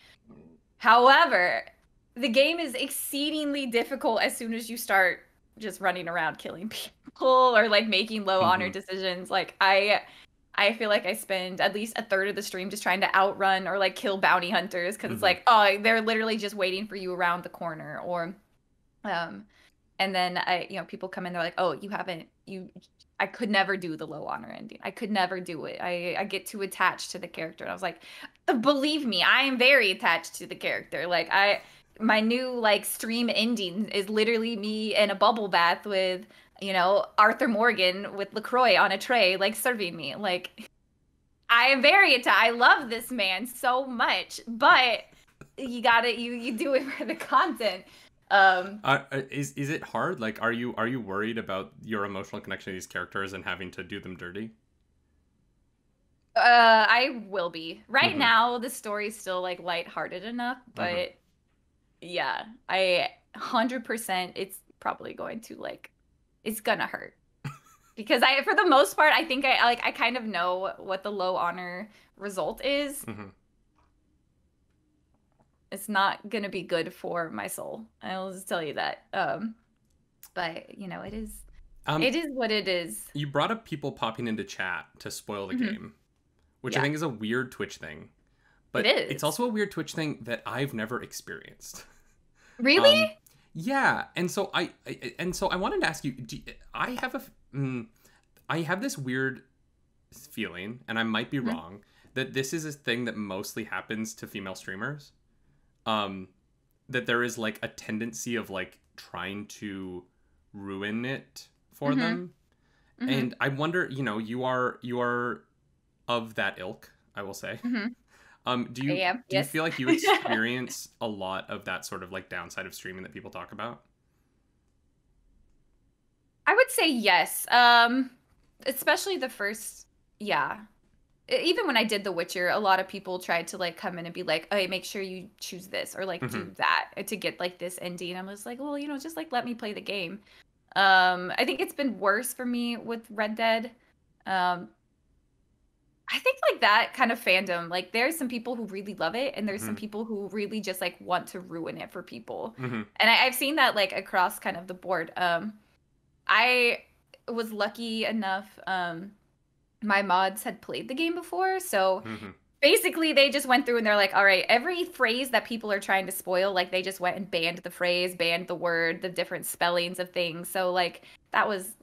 However, the game is exceedingly difficult as soon as you start just running around killing people or like making low honor decisions. Like I feel like I spend at least a third of the stream just trying to outrun or like kill bounty hunters because it's like, oh, they're literally just waiting for you around the corner. Or and then people come in, they're like, oh, I could never do the low honor ending. I could never do it. I get too attached to the character. And I was like, believe me, I am very attached to the character. Like my new like stream ending is literally me in a bubble bath with Arthur Morgan with LaCroix on a tray, like serving me. Like, I am very I love this man so much, but you do it for the content. Is it hard? Like, are you worried about your emotional connection to these characters and having to do them dirty? I will be. Right Mm-hmm. now, the story's still like lighthearted enough, Mm-hmm. but yeah, I 100% it's probably going to like it's gonna hurt. Because I for the most part, I think I kind of know what the low honor result is. Mm-hmm. It's not gonna be good for my soul. I'll just tell you that. But Um, it is what it is. you brought up people popping into chat to spoil the Hmm. game, which I Yeah, think is a weird Twitch thing. it But it's is. also a weird Twitch thing that I've never experienced. Um, Really? yeah, and so I wanted to ask you. I have this weird feeling, and I might be Hmm. wrong, that this is a thing that mostly happens to female streamers. Um, that there is like a tendency of like trying to ruin it for Hmm. them, Hmm. and I wonder, you are of that ilk, I will say. Hmm. Do I you am. do you Yes. feel like you experience a lot of that sort of like downside of streaming that people talk about? I would say yes. Especially the first, yeah. Even when I did The Witcher, a lot of people tried to like come in and be like, "Hey, make sure you choose this or like Hmm. do that to get like this ending." I'm just like, "Well, just like let me play the game." I think it's been worse for me with Red Dead. Um, I think like that kind of fandom, like there's some people who really love it, and there's some Hmm. people who really just like want to ruin it for people. Hmm. And I've seen that like across kind of the board. I was lucky enough. My mods had played the game before, so Hmm. basically they just went through and they're like, all right, every phrase that people are trying to spoil, like they just went and banned the phrase, banned the word, the different spellings of things. So like that was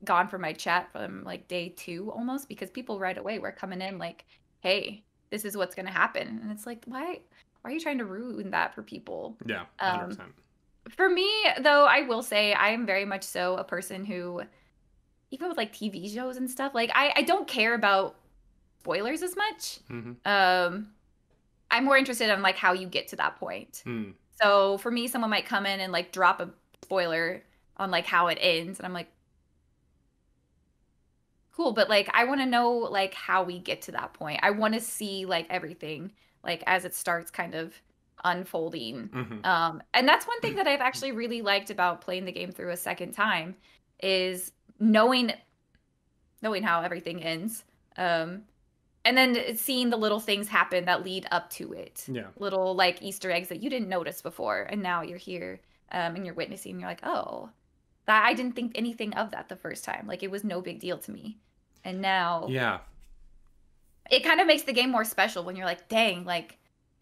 gone from my chat from like day 2 almost because people right away were coming in like, hey, this is what's gonna happen. And it's like, why are you trying to ruin that for people? Yeah, 100%. Um, for me, though, I will say I am very much so a person who, even with like TV shows and stuff, like I don't care about spoilers as much. Hmm. Um, I'm more interested in like how you get to that point. Mm. So for me, someone might come in and like drop a spoiler on like how it ends, and I'm like, cool, but like I want to know like how we get to that point. I want to see like everything like as it starts kind of unfolding. Hmm. And that's one thing that I've actually really liked about playing the game through a second time is knowing how everything ends. Um, and then seeing the little things happen that lead up to it. Yeah. Little like Easter eggs that you didn't notice before, and now you're here, and you're witnessing. And you're like, oh, that I didn't think anything of that the first time. Like it was no big deal to me, and now Yeah. it kind of makes the game more special when you're like, dang, like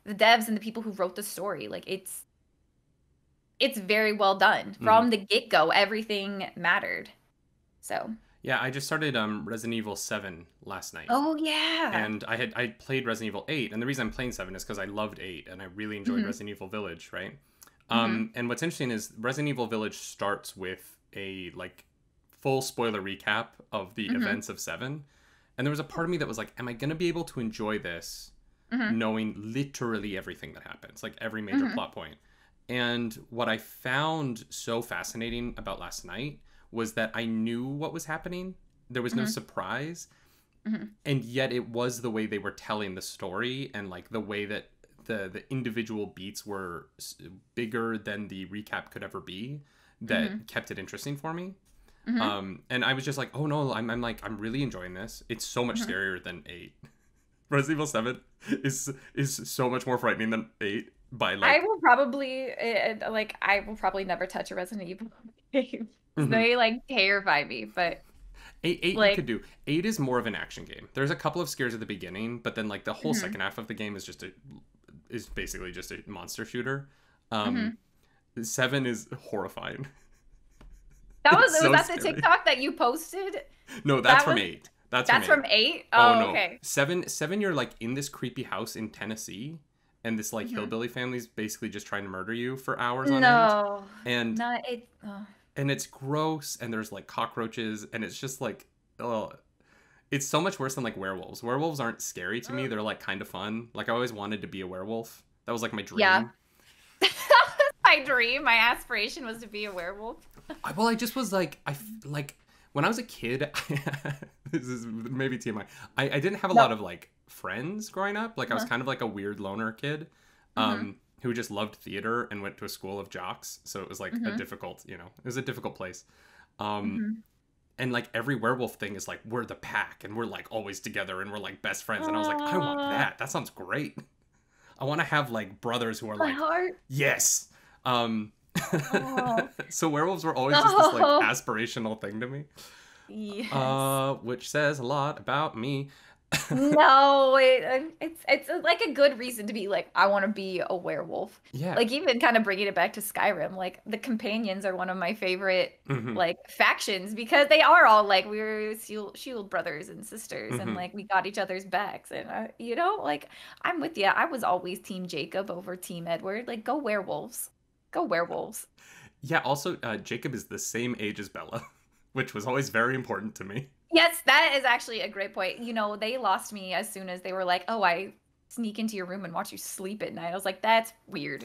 the devs and the people who wrote the story, like it's very well done Hmm. from the get go. Everything mattered. So, Yeah, I just started Resident Evil 7 last night. oh yeah. And I played Resident Evil 8, and the reason I'm playing 7 is because I loved 8 and I really enjoyed Hmm. Resident Evil Village, right? Hmm. And what's interesting is Resident Evil Village starts with a like full spoiler recap of the Hmm. events of 7. And there was a part of me that was like, am I going to be able to enjoy this Hmm. knowing literally everything that happens, like every major Hmm. plot point? And what I found so fascinating about last night was that I knew what was happening. There was no Hmm. surprise, Hmm. and yet it was the way they were telling the story and like the way that the individual beats were bigger than the recap could ever be Hmm. that kept it interesting for me. Hmm. And I was just like, oh no, I'm really enjoying this. It's so much Hmm. scarier than 8. Resident Evil 7 is so much more frightening than 8 by I like. will probably like I will probably never touch a Resident Evil game. Mhm. They like terrify me, but 8 you like could do. 8 is more of an action game. There's a couple of scares at the beginning, but then like the whole hmm. second half of the game is basically just a monster shooter. Hmm. 7 is horrifying. That It's was so that the scary. TikTok that you posted? No, that's That from was 8. That's from that's 8. from 8? Oh Oh, no. okay. 7 you're like in this creepy house in Tennessee, and this like Hmm. hillbilly family's basically just trying to murder you for hours on end. No, And not it. Oh. it's gross, and there's like cockroaches, and it's just like, oh, it's so much worse than like werewolves. Werewolves aren't scary to me. They're like kind of fun. Like I always wanted to be a werewolf. That was like my Yeah. dream. My dream, my aspiration was to be a werewolf. Well, I just was like, like When I was a kid, this is maybe TMI. I didn't have a No. lot of like friends growing up. Like I was kind of like a weird loner kid, who just loved theater and went to a school of jocks. So it was like a difficult, it was a difficult place. And like every werewolf thing is like, we're the pack and we're like always together and we're like best friends. And I was like, I want that. That sounds great. I want to have like brothers who are My like, heart. yes. Oh. So werewolves were always just this like aspirational thing to me. Yes. Which says a lot about me. No, it's like a good reason to be like, I want to be a werewolf. Yeah. Like even kind of bringing it back to Skyrim, like the companions are one of my favorite like factions because they are all like we're shield brothers and sisters and like we got each other's backs and like I'm with you. I was always Team Jacob over Team Edward. Like go werewolves, go werewolves. Yeah. Also, Jacob is the same age as Bella, which was always very important to me. Yes, that is actually a great point. They lost me as soon as they were like, oh, I sneak into your room and watch you sleep at night. I was like, that's weird.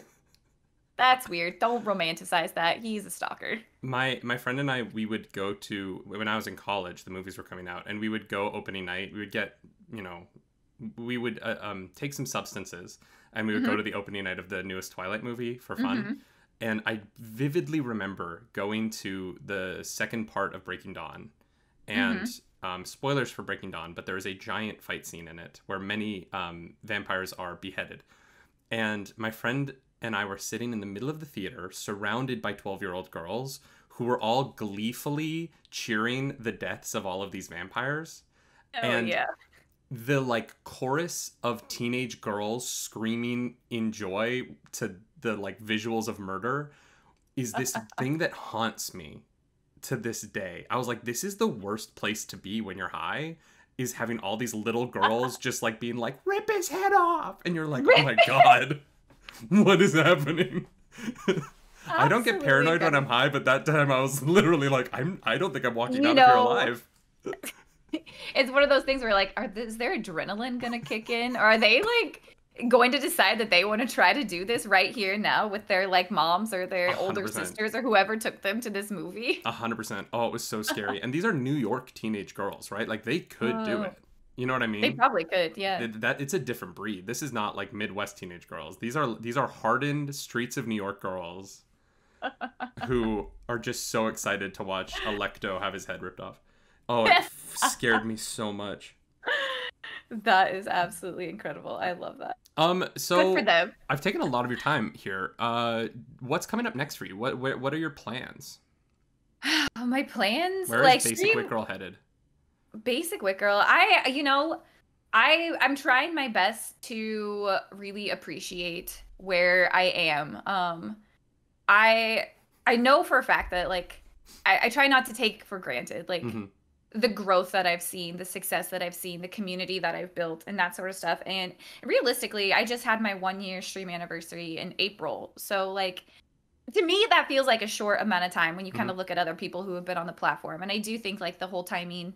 That's weird. Don't romanticize that. He's a stalker. My friend and I, we would go to, when I was in college, the movies were coming out, and we would go opening night. We would get, we would take some substances, and we would go to the opening night of the newest Twilight movie for fun. And I vividly remember going to the second part of Breaking Dawn. And spoilers for Breaking Dawn, but there is a giant fight scene in it where many vampires are beheaded. And my friend and I were sitting in the middle of the theater, surrounded by 12-year-old girls who were all gleefully cheering the deaths of all of these vampires. Oh, and yeah. The like chorus of teenage girls screaming in joy to the like visuals of murder is this thing that haunts me to this day. I was like, this is the worst place to be when you're high, is having all these little girls just like being like, rip his head off, and you're like, oh my god, what is happening? I don't get paranoid when I'm high, but that time I was literally like, I don't think I'm walking out of here alive. It's one of those things where like, is their adrenaline gonna kick in, or are they like going to decide that they want to try to do this right here now with their like moms or their 100%. older sisters or whoever took them to this movie? 100%. Oh, it was so scary. And these are New York teenage girls, right? Like they could do it. You know what I mean? They probably could, yeah. It's a different breed. This is not like Midwest teenage girls. These are hardened streets of New York girls who are just so excited to watch Alecto have his head ripped off. Oh, it scared me so much. That is absolutely incredible. I love that. So good for them. I've taken a lot of your time here. What's coming up next for you? What are your plans? My plans? Where is BasicWitGirl headed? BasicWitGirl. I'm trying my best to really appreciate where I am. I know for a fact that like I try not to take for granted like the growth that I've seen, the success that I've seen, the community that I've built, and that sort of stuff. And realistically, I just had my 1-year stream anniversary in April. So like, to me, that feels like a short amount of time when you kind of look at other people who have been on the platform. And I do think like the whole timing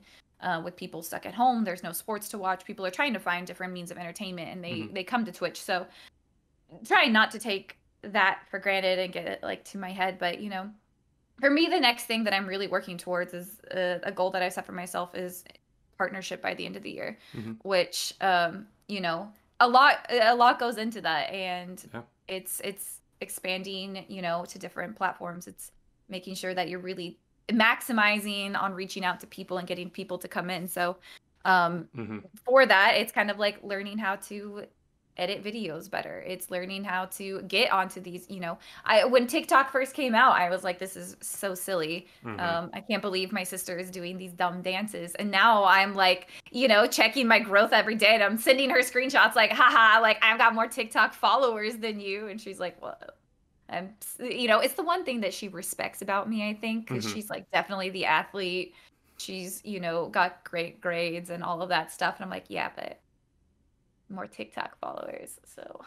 with people stuck at home, there's no sports to watch. People are trying to find different means of entertainment and they come to Twitch. So trying not to take that for granted and get it like to my head. But, for me, the next thing that I'm really working towards is a goal that I set for myself is partnership by the end of the year, which, a lot goes into that. And it's expanding, to different platforms. It's making sure that you're really maximizing on reaching out to people and getting people to come in. So for that, it's kind of like learning how to edit videos better. It's learning how to get onto these, when TikTok first came out, I was like, this is so silly. I can't believe my sister is doing these dumb dances. And now I'm like, checking my growth every day and I'm sending her screenshots like, haha, like I've got more TikTok followers than you. And she's like, what? And, it's the one thing that she respects about me, I think, because she's like definitely the athlete. She's, got great grades and all of that stuff. And I'm like, yeah, but more TikTok followers. So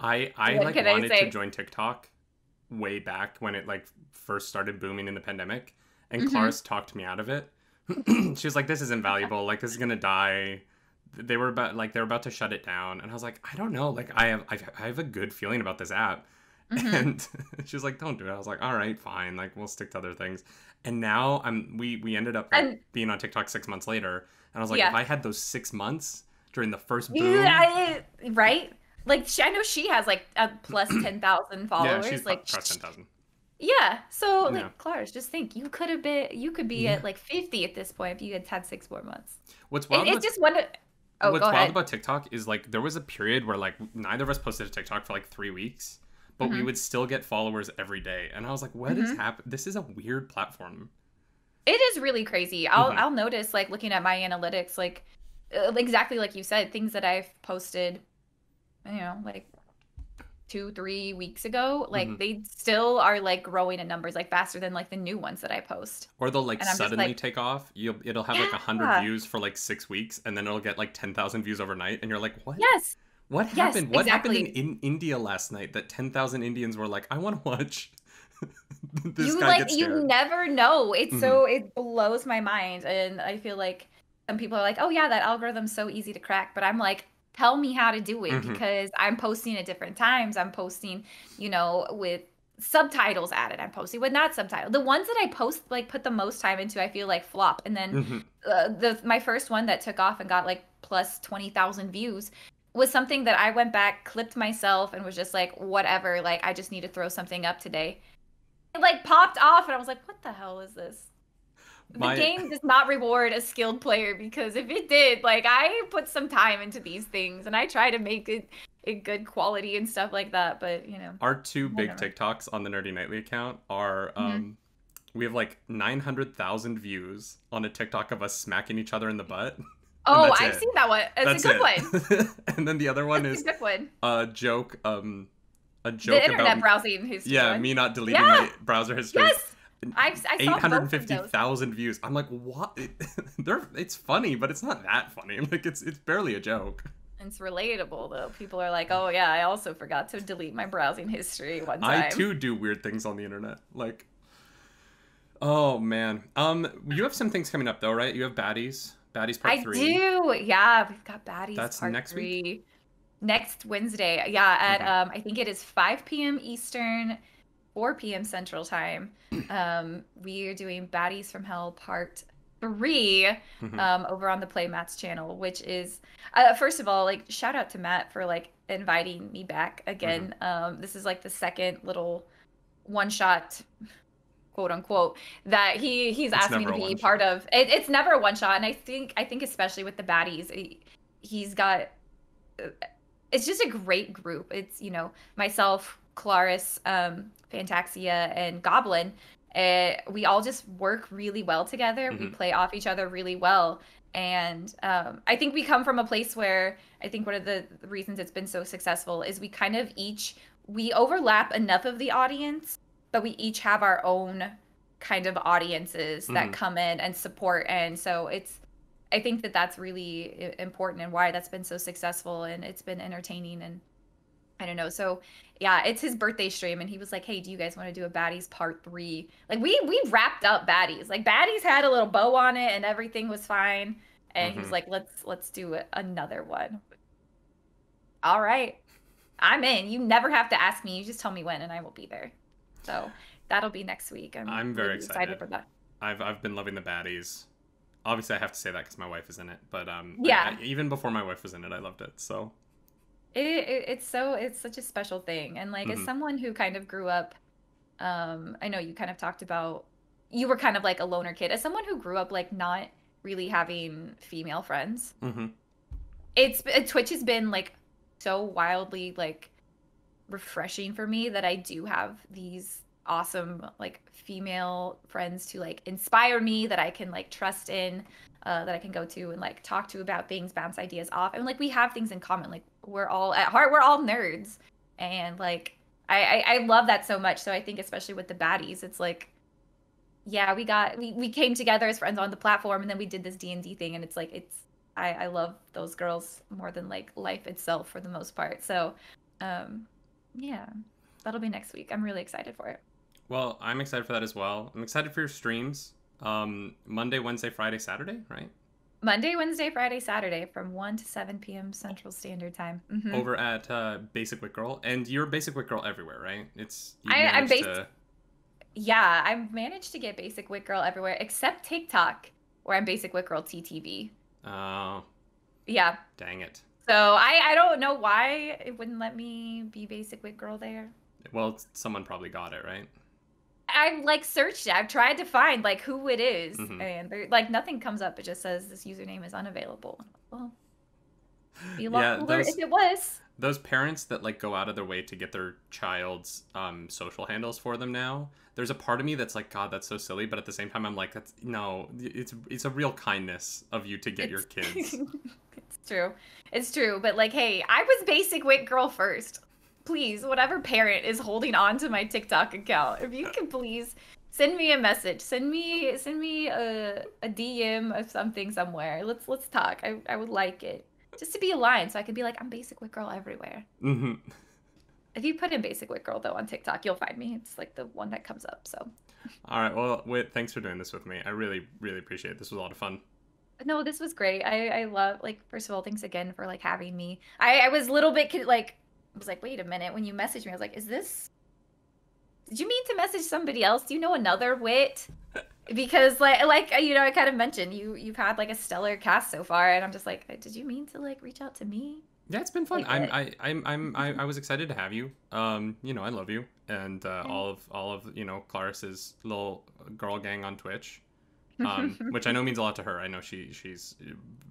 I wanted to join TikTok way back when it like first started booming in the pandemic, and Clarus talked me out of it. She was like, this is invaluable, like this is gonna die. They were about to shut it down, and I was like, I don't know, like I have a good feeling about this app. Mm-hmm. And she was like, don't do it. I was like, all right, fine. Like, we'll stick to other things. And now we ended up like And being on TikTok 6 months later. And I was like, if yeah. I had those 6 months during the first boom. Yeah, right? Like I know she has like a plus 10,000 Yeah, she's followers. Like crossed 10,000. yeah. So Yeah. like Clarus, just think you could be Yeah. at like 50 at this point if you had 6 more months. What's wild It's about just one. Oh, What's go wild ahead. about TikTok is like there was a period where like neither of us posted a TikTok for like 3 weeks, but we Mm-hmm. would still get followers every day. And I was like, what is Mm-hmm. happening? This is a weird platform. It is really crazy. I'll Mm-hmm. I'll notice like looking at my analytics, like exactly like you said, things that I've posted, like 2-3 weeks ago, Mm-hmm. like they still are like growing in numbers like faster than like the new ones that I post. Or they'll like And I'm just suddenly like, take off. It'll have like 100 yeah, views for like 6 weeks, and then it'll get like 10,000 views overnight, and you're like, what? yes, What yes, happened? What happened exactly. in India last night that 10,000 Indians were like, I want to watch this You guy like get you scared. never know. It's Mm-hmm. so it blows my mind, and I feel like some people are like, "Oh yeah, that algorithm's so easy to crack," but I'm like, "Tell me how to do it Mm-hmm. because I'm posting at different times. I'm posting, with subtitles added. I'm posting with not subtitles. The ones that I post like put the most time into, I feel like flop. And then Mm-hmm. the my first one that took off and got like plus 20,000 views was something that I went back, clipped myself, and was just like, whatever. Like I just need to throw something up today. It like popped off and I was like, what the hell is this? The My game does not reward a skilled player because if it did, like I put some time into these things and I try to make it a good quality and stuff like that, but Our two big whatever. TikToks on the Nerdy Nightly account are Hmm. we have like 900,000 views on a TikTok of us smacking each other in the butt, and Oh, that's I've it. seen that one. It's That's a good one. it. And then the other one It's a is good one. a joke a The joke internet about browsing history yeah, one. me not deleting Yeah. my browser history. Yes. I saw both of those. 850,000 views. I'm like, what? It's funny, but it's not that funny. Like it's barely a joke. It's relatable though. People are like, "Oh yeah, I also forgot to delete my browsing history one I time." too do weird things on the internet. Like, oh man. You have some things coming up though, right? You have Baddies. Baddies Part I 3. do. Yeah, we've got Baddies That's Part next week? 3 next Wednesday. Yeah, at Mm-hmm. I think it is 5 p.m. Eastern, 4 p.m. Central Time. We are doing Baddies from Hell Part 3 Mm-hmm. over on the Playmats channel, which is first of all, like shout out to Matt for like inviting me back Mm-hmm. again. This is like the second little one shot quote unquote that he's It's asked me never to a be one part shot. of. It's never a one shot, and I think especially with the baddies, he's got it's just a great group. It's myself, Clarus, Fantaxia, and Goblin. We all just work really well together. We Mm-hmm. play off each other really well. And I think we come from a place where I think one of the reasons it's been so successful is we overlap enough of the audience, but we each have our own kind of audiences that Mm-hmm. come in and support. And so I think that that's really important and why that's been so successful and it's been entertaining and I don't know. So yeah, it's his birthday stream and he was like, "Hey, do you guys want to do a Baddies Part 3?" Like we wrapped up Baddies. Like Baddies had a little bow on it and everything was fine. And he was Mm-hmm. like, "Let's do another one." All right. I'm in. You never have to ask me. You just tell me when and I will be there. So that'll be next week. I'm I'm very really excited excited. for that. I've been loving the Baddies. Obviously, I have to say that because my wife is in it. But Yeah. even before my wife was in it, I loved it. So. It's such a special thing. And like as Mm-hmm. someone who kind of grew up, I know you kind of talked about you were kind of like a loner kid. As someone who grew up like not really having female friends, Mm-hmm. Twitch has been like so wildly like refreshing for me that I do have these awesome like female friends to like inspire me that I can like trust in, that I can go to and like talk to about things, bounce ideas off, and like we have things in common. Like we're all at heart, we're all nerds, and like I love that so much. So I think especially with the baddies, it's like yeah, we came together as friends on the platform, and then we did this D&D thing, and it's like I love those girls more than like life itself for the most part. So, yeah, that'll be next week. I'm really excited for it. Well, I'm excited for that as well. I'm excited for your streams. Monday, Wednesday, Friday, Saturday, right? Monday, Wednesday, Friday, Saturday from 1 to 7 p.m. Central Standard Time. Mm-hmm. Over at BasicWitGirl. And you're BasicWitGirl everywhere, right? I'm based. Yeah, I've managed to get BasicWitGirl everywhere except TikTok, where I'm BasicWitGirl TTV. Oh. Yeah. Dang it. So I don't know why it wouldn't let me be BasicWitGirl there. Well, someone probably got it, right? I've like searched it. I've tried to find like who it is, and there, like nothing comes up. It just says this username is unavailable. Well, be a lot cooler if it was. Those parents that like go out of their way to get their child's social handles for them now. There's a part of me that's like, God, that's so silly, but at the same time, I'm like, it's a real kindness of you to get your kids. It's true. But like, hey, I was BasicWitGirl first. Please, whatever parent is holding on to my TikTok account, if you can please send me a message, send me a DM of something somewhere. Let's talk. I would like it just to be aligned, so I could be like, I'm BasicWitGirl everywhere. Mm-hmm. If you put in BasicWitGirl though on TikTok, you'll find me. It's like the one that comes up. So. All right. Well, Whit, thanks for doing this with me. I really, really appreciate it. This was a lot of fun. No, this was great. I love, like, first of all, thanks again for like having me. I was a little bit like. I was like, wait a minute. When you messaged me, I was like, did you mean to message somebody else? Do you know another Wit? Because like you know, I kind of mentioned you've had like a stellar cast so far, and I'm just like, did you mean to like reach out to me? Yeah, it's been fun. Like, I was excited to have you. You know, I love you, and all of you know Clarus's little girl gang on Twitch, which I know means a lot to her. I know she's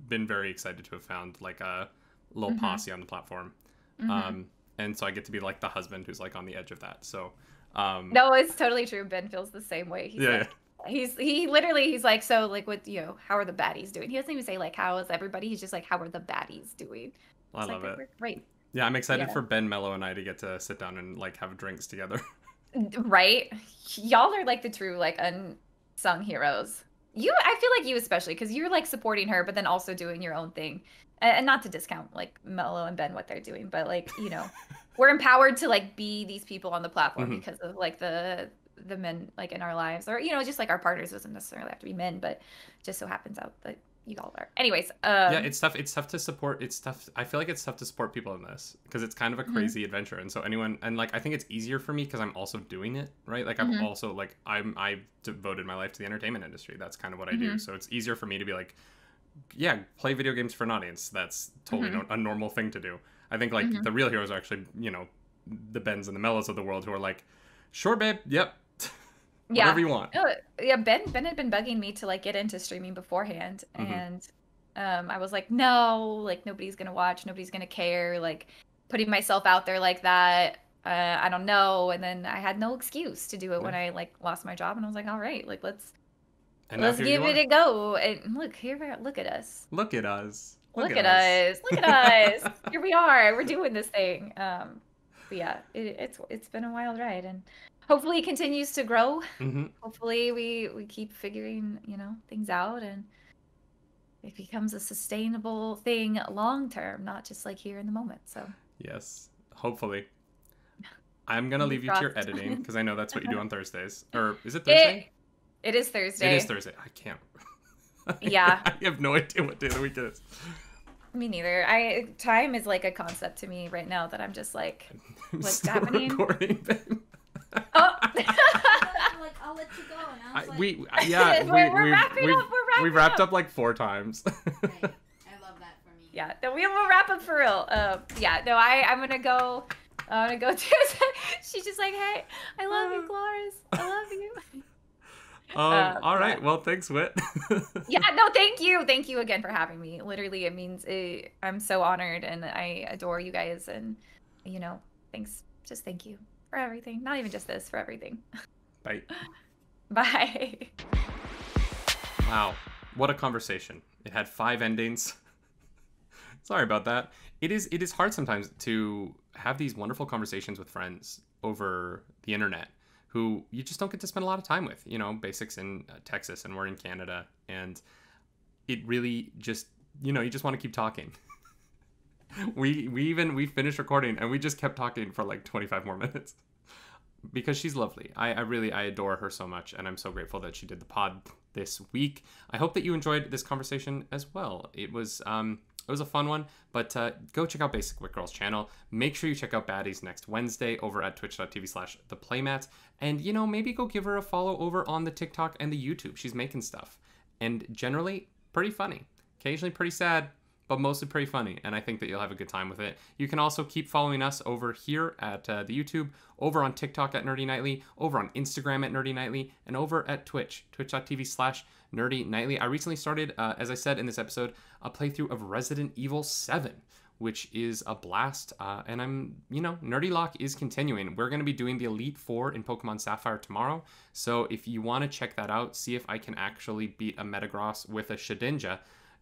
been very excited to have found like a little posse on the platform. And so I get to be like the husband who's like on the edge of that. So no, it's totally true. Ben feels the same way. He's he's like, so like what, you know, how are the baddies doing? He doesn't even say like how is everybody, he's just like, how are the baddies doing? I love it. Great. Yeah, I'm excited for Ben, Mello, and I to get to sit down and like have drinks together. Right? Y'all are like the true like unsung heroes. I feel like you especially, because you're like supporting her, but then also doing your own thing. And not to discount like Mello and Ben what they're doing, but like, you know, we're empowered to like be these people on the platform because of like the men like in our lives, or you know, just like our partners. Doesn't necessarily have to be men, but just so happens out that you all are. Anyways, yeah, it's tough to support. I feel like it's tough to support people in this because it's kind of a crazy adventure, and so anyone, and like I think it's easier for me because I'm also doing it, right? Like I'm also like I've devoted my life to the entertainment industry. That's kind of what I do, so it's easier for me to be like, yeah, play video games for an audience. That's totally a normal thing to do. I think like the real heroes are actually, you know, the Bens and the Mellos of the world who are like, sure, babe, yep, whatever you want. Yeah, Ben had been bugging me to like get into streaming beforehand, and I was like, no, like nobody's gonna watch, nobody's gonna care, like putting myself out there like that. I don't know, and then I had no excuse to do it when I like lost my job, and I was like, all right, like let's give it a go. And look here, look at us. Look at us. Look at us. Look at us. Here we are. We're doing this thing. But yeah, it's been a wild ride, and hopefully it continues to grow. Hopefully we keep figuring, you know, things out, and it becomes a sustainable thing long term, not just like here in the moment. So yes, hopefully. I'm gonna leave you to your editing because I know that's what you do on Thursdays. Or is it Thursday? It is Thursday. It is Thursday. I can't. Yeah. I have no idea what day of the week it is. Me neither. Time is like a concept to me right now that I'm just like, what's happening? Recording, babe. Oh. Like, I'll let you go. And I was we're wrapping up. We wrapped up like 4 times. Right. I love that for me. Yeah, then we will wrap up for real. Yeah, no, I'm gonna go. I'm gonna go to. She's just like, hey, I love you, Clarus. I love you. All right. Well, thanks, Whit. Yeah, no, thank you again for having me. Literally, it means I'm so honored, and I adore you guys, and you know, thank you for everything. Not even just this, for everything. Bye. Bye. Wow, what a conversation! It had 5 endings. Sorry about that. It is hard sometimes to have these wonderful conversations with friends over the internet who you just don't get to spend a lot of time with. You know, Basic's in Texas and we're in Canada, and it really just, you know, you just want to keep talking. we finished recording and we just kept talking for like 25 more minutes because she's lovely. I adore her so much, and I'm so grateful that she did the pod this week. I hope that you enjoyed this conversation as well. It was a fun one, but go check out BasicWitGirl's channel. Make sure you check out Baddies next Wednesday over at twitch.tv/theplaymat. And, you know, maybe go give her a follow over on the TikTok and the YouTube. She's making stuff. And generally, pretty funny. Occasionally pretty sad, but mostly pretty funny. And I think that you'll have a good time with it. You can also keep following us over here at the YouTube, over on TikTok at nerdynightly, over on Instagram at nerdynightly, and over at Twitch, twitch.tv/nerdynightly. I recently started, as I said in this episode, a playthrough of Resident Evil 7, which is a blast. And I'm, you know, Nerdy Lock is continuing. We're going to be doing the Elite Four in Pokemon Sapphire tomorrow. So if you want to check that out, see if I can actually beat a Metagross with a Shedinja,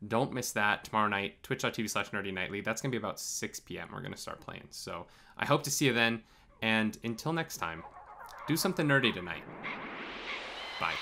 don't miss that tomorrow night, twitch.tv/nerdynightly. That's going to be about 6 p.m. We're going to start playing. So I hope to see you then. And until next time, do something nerdy tonight. Bye.